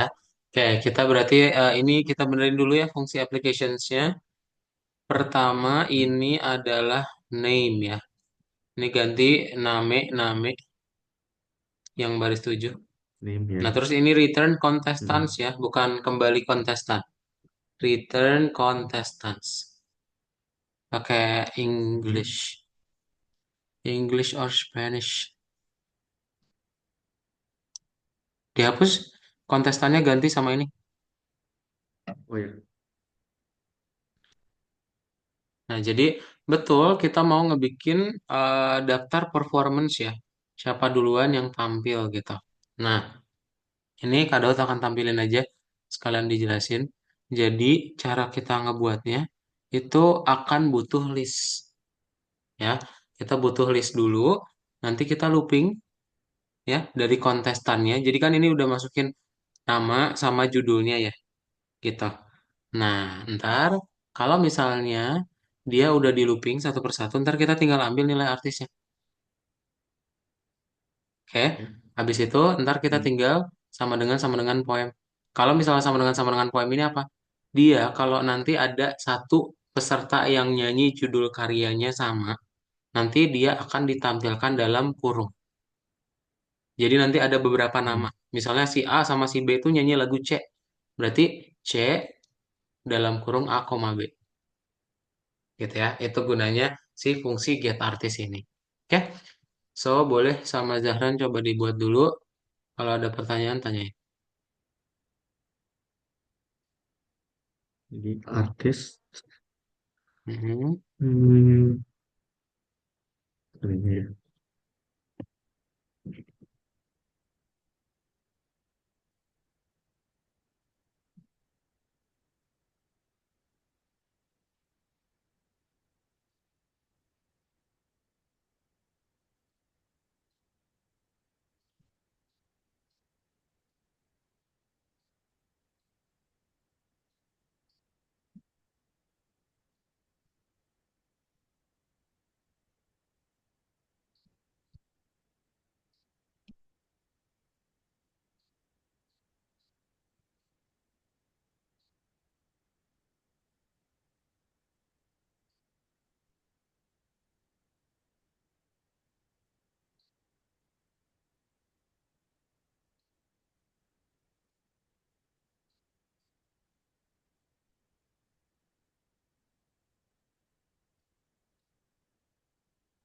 Oke, kita berarti ini kita benerin dulu ya fungsi applicationsnya. Pertama Hmm, ini adalah name ya. Ini ganti name, name yang baris 7. name Nah, ya. terus ini return contestants Hmm, ya, bukan kembali kontestan. Return contestants. Pakai hmm. English. English or Spanish. Dihapus kontestannya ganti sama ini. Oh ya. Nah, jadi betul kita mau ngebikin daftar performance ya. Siapa duluan yang tampil gitu. Nah, ini Kak Daud akan tampilin aja sekalian dijelasin. Jadi cara kita ngebuatnya itu akan butuh list ya. Kita butuh list dulu, nanti kita looping ya dari kontestannya. Jadi kan ini udah masukin nama sama judulnya ya gitu. Nah, ntar kalau misalnya dia udah di looping satu persatu, ntar kita tinggal ambil nilai artisnya. Oke, Ya. habis itu ntar kita Hmm, tinggal sama dengan poem. Kalau misalnya sama dengan poem ini apa? Dia kalau nanti ada satu peserta yang nyanyi judul karyanya sama, nanti dia akan ditampilkan dalam kurung. Jadi nanti ada beberapa nama. hmm. Misalnya si A sama si B itu nyanyi lagu C. Berarti C dalam kurung A, koma B. Gitu ya. Itu gunanya si fungsi get artist ini. Oke, so boleh sama Zahran coba dibuat dulu. Kalau ada pertanyaan, tanyain. Jadi artis. Mhm. Hmm, ini ya.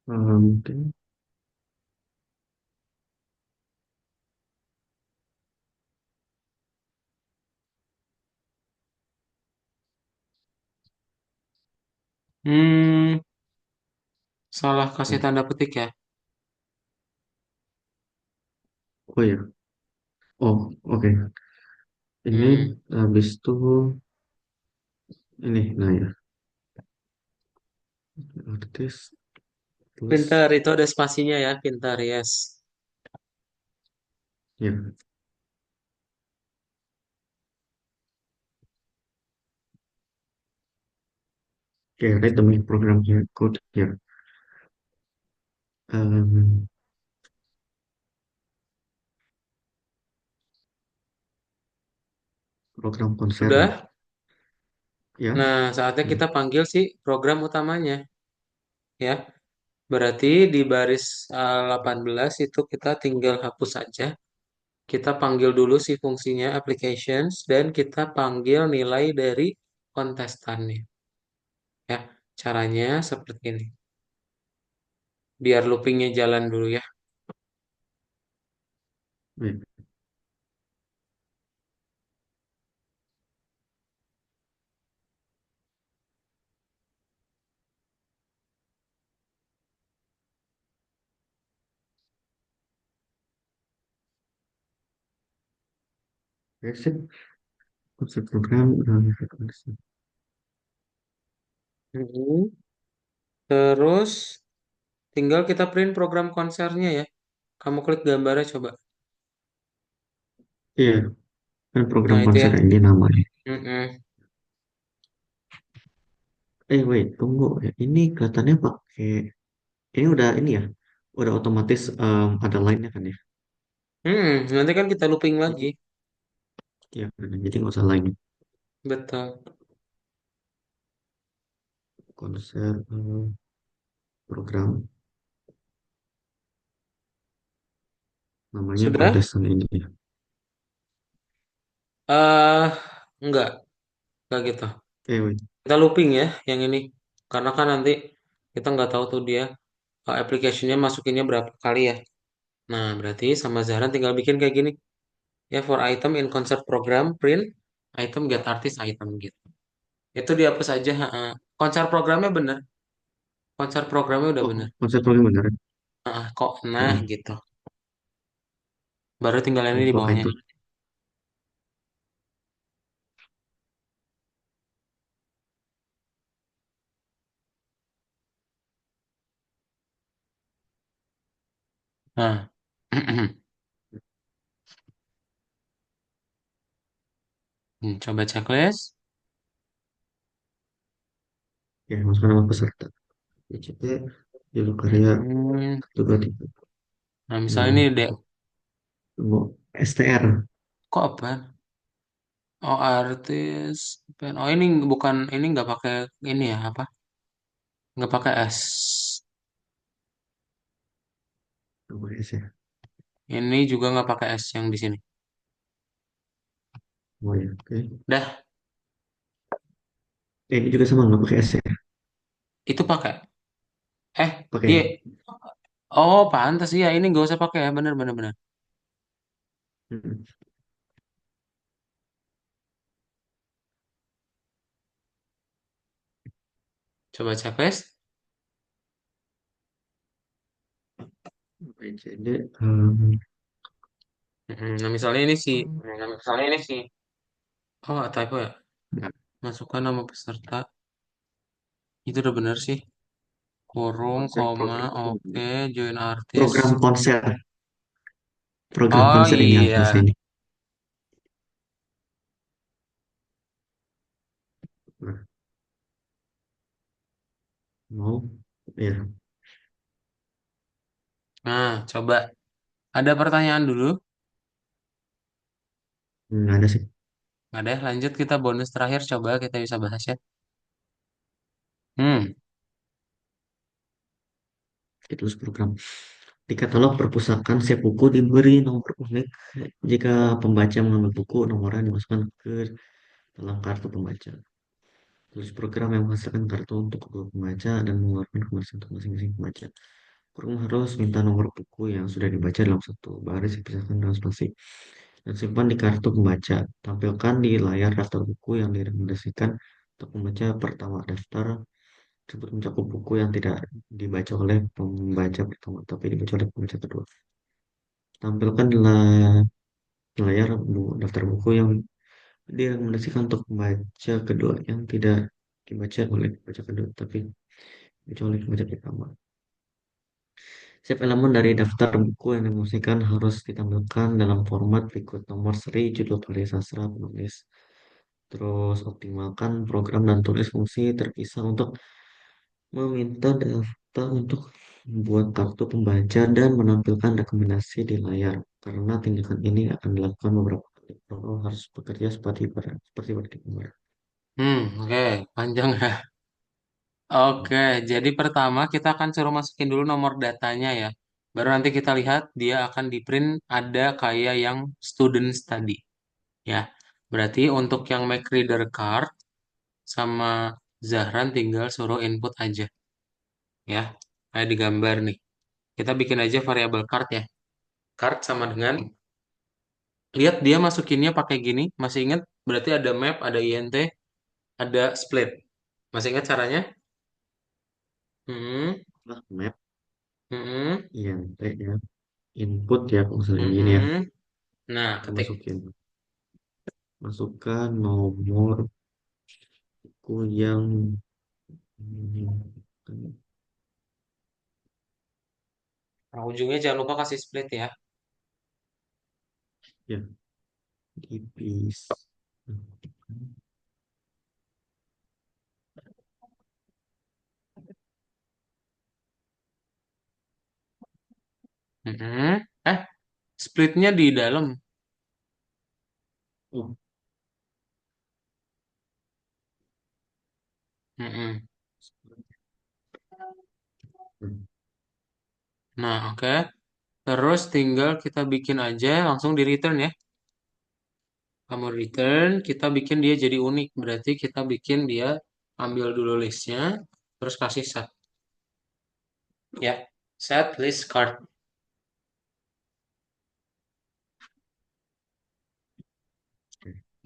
Mungkin. Hmm, salah kasih Oh, tanda petik ya. oh ya. Oh, oke. Ini Hmm. habis itu ini, nah ya, artis plus Pintar, itu ada spasinya ya, pintar, yes. ya. Oke, write the main program here, code here. Um, program konser ya. Sudah? Ya. Nah, saatnya Hmm. kita panggil si program utamanya, ya. Berarti di baris 18 itu kita tinggal hapus saja. Kita panggil dulu si fungsinya applications dan kita panggil nilai dari kontestannya. Ya, caranya seperti ini. Biar loopingnya jalan dulu ya. Wait. Basic konsep program Mm-mm. Terus tinggal kita print program konsernya ya. Kamu klik gambarnya coba. iya kan program Nah itu ya. konser ini namanya. Mm-mm. Wait, tunggu ya. Ini kelihatannya pakai ini udah ini ya. Udah otomatis ada line-nya kan ya. Nanti kan kita looping Jadi lagi. ya jadi nggak usah line. Betul. Konser program namanya Sudah? kontesan ini ya. eh enggak, gitu. Wait. Kita looping ya yang ini. Karena kan nanti kita nggak tahu tuh dia application-nya masukinnya berapa kali ya. Nah, berarti sama Zahra tinggal bikin kayak gini. Ya, for item in concert program, print, item get artist item gitu. Itu dihapus aja. Konser programnya bener. Konser programnya udah Oh, bener. konsep program benar. Kok, nah Hmm. gitu. Baru tinggal ini di Apakah bawahnya. itu? Nah, coba checklist. Ya, masukkan nama peserta. ICT, judul karya, Hmm. juga tipe. Nah, misalnya ini Mau, dek. mau STR. Kok apa? Oh, artis. Oh, ini bukan, ini nggak pakai ini ya, apa? Nggak pakai S. Nama S ya. Ini juga nggak pakai S yang di sini. Oh ya, oke. Dah, Ini juga sama nggak pakai S ya. itu pakai. Iya. Pakai. Oh, pantas ya. Ini nggak usah pakai ya. Bener, bener, bener. Hmm. Coba checklist. ICD, Nah, misalnya ini sih. Nah, misalnya ini sih. Oh, typo ya. ya, Masukkan nama peserta. Itu udah bener sih. Kurung, konsep koma, program oke, join artis. program konser. Program Oh konser ini yang iya. bahasa ini. Nah, mau ya. Nah, coba. Ada pertanyaan dulu? Nggak ada sih. Ada, lanjut kita bonus terakhir. Coba kita bisa bahas ya. Hmm. Itu program. Di katalog perpustakaan setiap buku diberi nomor unik. Jika pembaca mengambil buku, nomornya dimasukkan ke dalam kartu pembaca. Tulis program yang menghasilkan kartu untuk kedua pembaca dan mengeluarkan kemasan untuk masing-masing pembaca. Program harus minta nomor buku yang sudah dibaca dalam satu baris dipisahkan dengan spasi dan simpan di kartu pembaca. Tampilkan di layar daftar buku yang direkomendasikan untuk pembaca pertama. Daftar tersebut mencakup buku yang tidak dibaca oleh pembaca pertama, tapi dibaca oleh pembaca kedua. Tampilkan layar daftar buku yang direkomendasikan untuk pembaca kedua yang tidak dibaca oleh pembaca kedua, tapi dibaca oleh pembaca pertama. Setiap elemen dari daftar buku yang dimusikkan harus ditampilkan dalam format berikut nomor seri, judul karya sastra, penulis. Terus optimalkan program dan tulis fungsi terpisah untuk meminta daftar untuk membuat kartu pembaca dan menampilkan rekomendasi di layar. Karena tindakan ini akan dilakukan beberapa kali. Pro harus bekerja seperti pada di gambar. Oke. Panjang ya. Oke, jadi pertama kita akan suruh masukin dulu nomor datanya ya. Baru nanti kita lihat dia akan di print ada kayak yang student study ya. Berarti untuk yang make reader card sama Zahran tinggal suruh input aja ya. Kayak di gambar nih. Kita bikin aja variabel card ya. Card sama dengan lihat dia masukinnya pakai gini. Masih ingat? Berarti ada map, ada int, ada split. Masih ingat caranya? Hmm, Lah, map, hmm, INT ya, input ya, kalau misalnya gini ya, hmm. Nah, kita ketik. masukin. Masukkan nomorku yang Nah, ujungnya jangan lupa kasih split ya. ya tipis. Mm-mm. Splitnya di dalam. Oh, Mm-mm. hmm. Nah, oke. Terus tinggal kita bikin aja, langsung di return ya. Kamu return, kita bikin dia jadi unik. Berarti kita bikin dia, ambil dulu listnya, terus kasih set. Ya, set list card.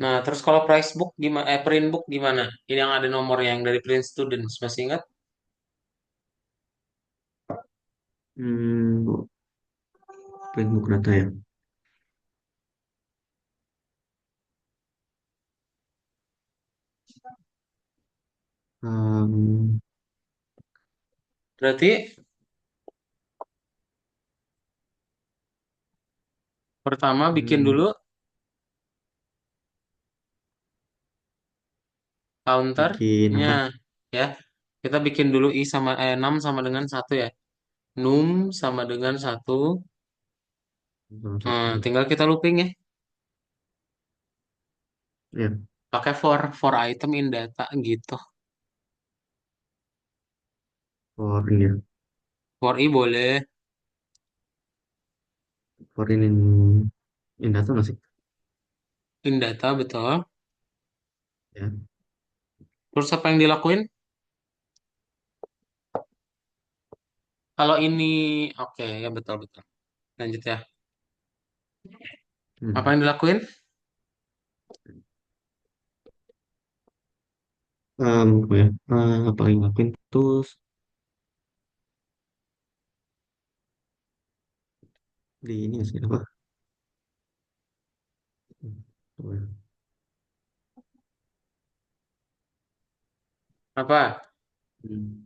Nah, terus kalau price book gimana? Print book gimana? Ini yang ada nomornya yang dari print students, masih ingat? Hmm, print book data ya. Um, Berarti pertama bikin hmm, dulu bikin counternya apa? ya. Kita bikin dulu i sama 6 sama dengan satu ya. Num sama dengan satu. Salah Nah, satu. tinggal kita looping ya. Ya, Pakai for item in data gitu. for ini ya. For i boleh For ini in data nggak sih? in data betul. Ya. Terus apa yang dilakuin? Kalau ini oke ya betul betul. Lanjut ya. Apa Hmm. yang dilakuin? Apa ya? Paling lakuin tuh di ini nggak sih apa? Apa ya? Apa? Hmm.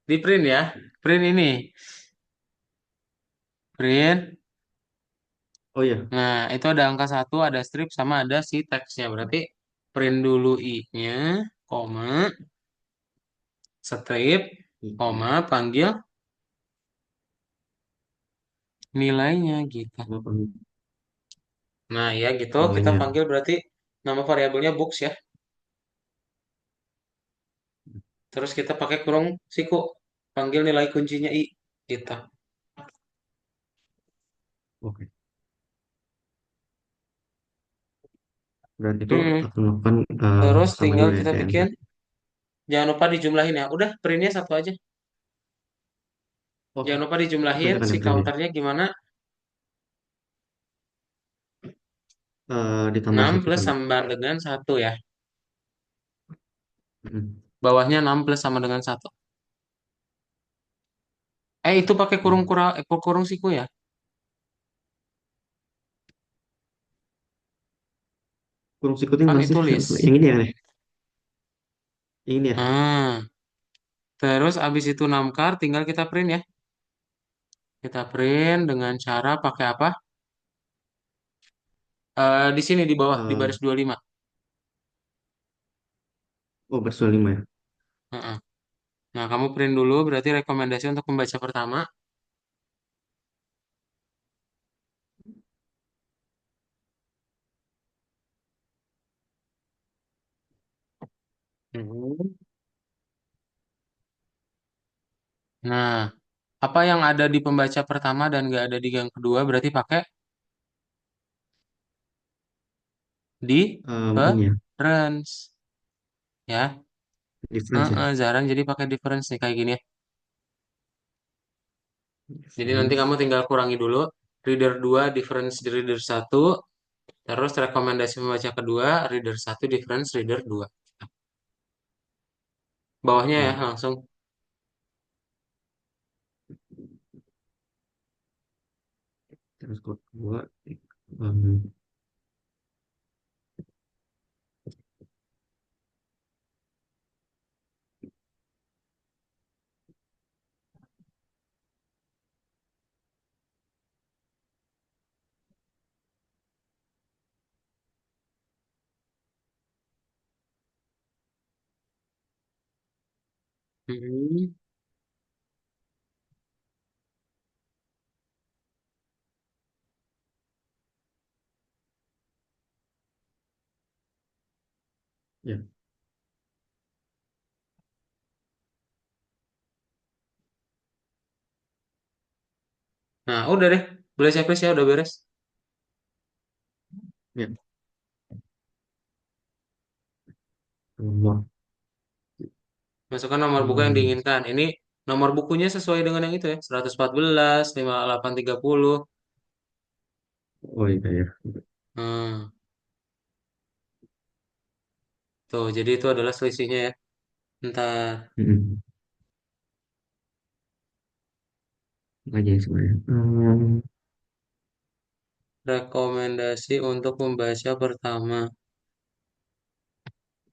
Di print ya. Print ini. Print. Oh ya, Nah, itu ada angka satu, ada strip, sama ada si teksnya. Berarti print dulu i-nya, koma, strip, iya. koma, panggil nilainya gitu. Apa Nah, ya gitu. Kita namanya? panggil berarti nama variabelnya books ya. Terus kita pakai kurung siku. Panggil nilai kuncinya i. Gitu. Oke. Dan itu Hmm. akan melakukan Terus sama tinggal juga ya kita kayak yang bikin. tadi. Jangan lupa dijumlahin ya. Udah, printnya satu aja. Oh, Jangan lupa satu dijumlahin aja kan si ya printnya. counternya gimana. Ditambah 6 satu plus kan ya. sama dengan satu ya. Mm. Bawahnya 6 plus sama dengan satu. Itu pakai Ya. kurung siku ya. Kurung ikutin Kan mana sih? itu list. Yang ini ya nih. Yang ini ya. Nah, terus abis itu 6 kar tinggal kita print ya. Kita print dengan cara pakai apa? Di sini di bawah di Eh, baris 25. oh, bersua lima ya. Heeh. Nah, kamu print dulu berarti rekomendasi untuk pembaca pertama. Hmm. Nah, apa yang ada di pembaca pertama dan nggak ada di yang kedua berarti pakai Ini ya. difference ya. Difference ya. Jarang jadi pakai difference nih kayak gini ya. Jadi nanti kamu Difference. tinggal kurangi dulu reader 2 difference di reader satu, terus rekomendasi membaca kedua reader satu difference reader 2. Bawahnya ya Ya. langsung. Terus kalau kedua. em, Hmm, Ya, nah, udah deh. Boleh checklist ya, udah beres. ya. Nomor. Masukkan nomor buku yang Hmm. diinginkan. Ini nomor bukunya sesuai dengan yang itu ya. 114, 5830. Oh iya ya. Hmm, tuh, jadi itu adalah selisihnya ya. Ntar, Mm-mm. Aja sebenarnya. rekomendasi untuk membaca pertama.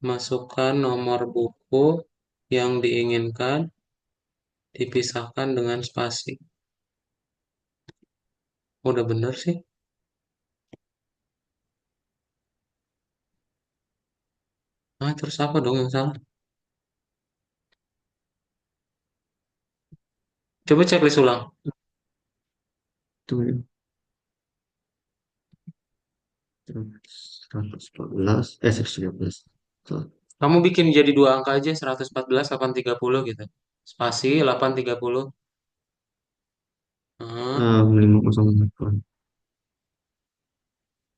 Masukkan nomor buku yang diinginkan, dipisahkan dengan spasi. Udah bener sih. Ah, terus apa dong yang salah? Coba checklist ulang. Itu ya. 114, 113. So, Kamu bikin jadi dua angka aja, 114, 830 gitu. Spasi 830. Ah, 5008,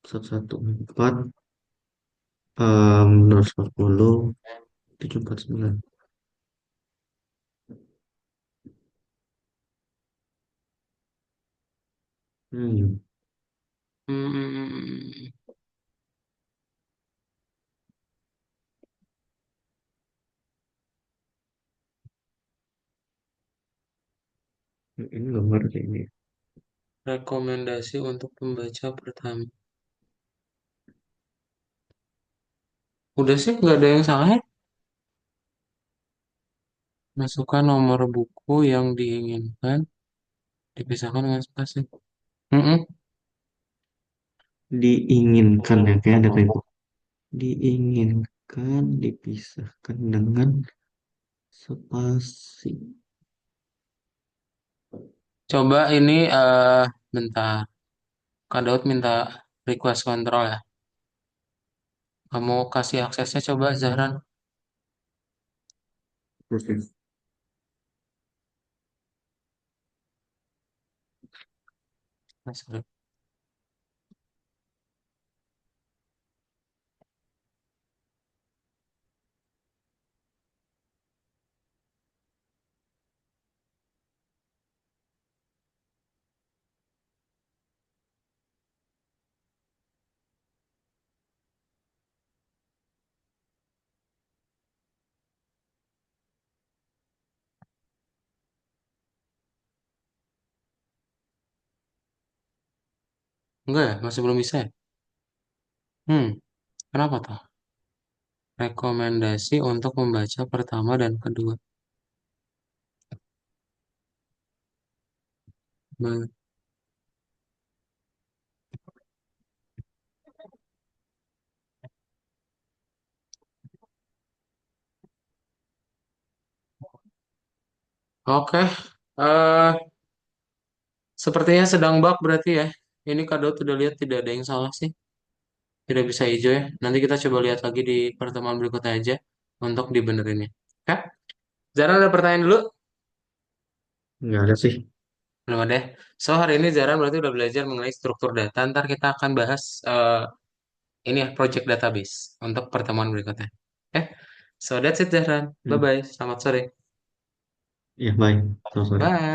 114, 240, 749. Hmm. hmm. Ini gambar kayak ini. Rekomendasi untuk pembaca pertama. Udah sih, nggak ada yang salah ya. Masukkan nomor buku yang diinginkan, dipisahkan dengan spasi. Mm-mm. Diinginkan ya, kayak ada typo. Diinginkan dipisahkan dengan spasi. Coba ini, bentar. Kak Daud minta request control ya. Kamu kasih aksesnya coba, Zahran. Proses. Nah, sorry. Enggak ya, masih belum bisa ya? Hmm, kenapa tuh? Rekomendasi untuk membaca pertama dan kedua. Nah, oke, eh sepertinya sedang bug berarti ya. Ini Kak Daud udah lihat tidak ada yang salah sih. Tidak bisa hijau ya. Nanti kita coba lihat lagi di pertemuan berikutnya aja untuk dibenerinnya. Oke, Zara ada pertanyaan dulu? Nggak ada sih. Belum ada. So, hari ini Zara berarti udah belajar mengenai struktur data. Ntar kita akan bahas ini ya, project database untuk pertemuan berikutnya. Oke, so that's it Zahran. Hmm. Bye-bye. Selamat sore. Ya, baik. Selamat sore. Bye.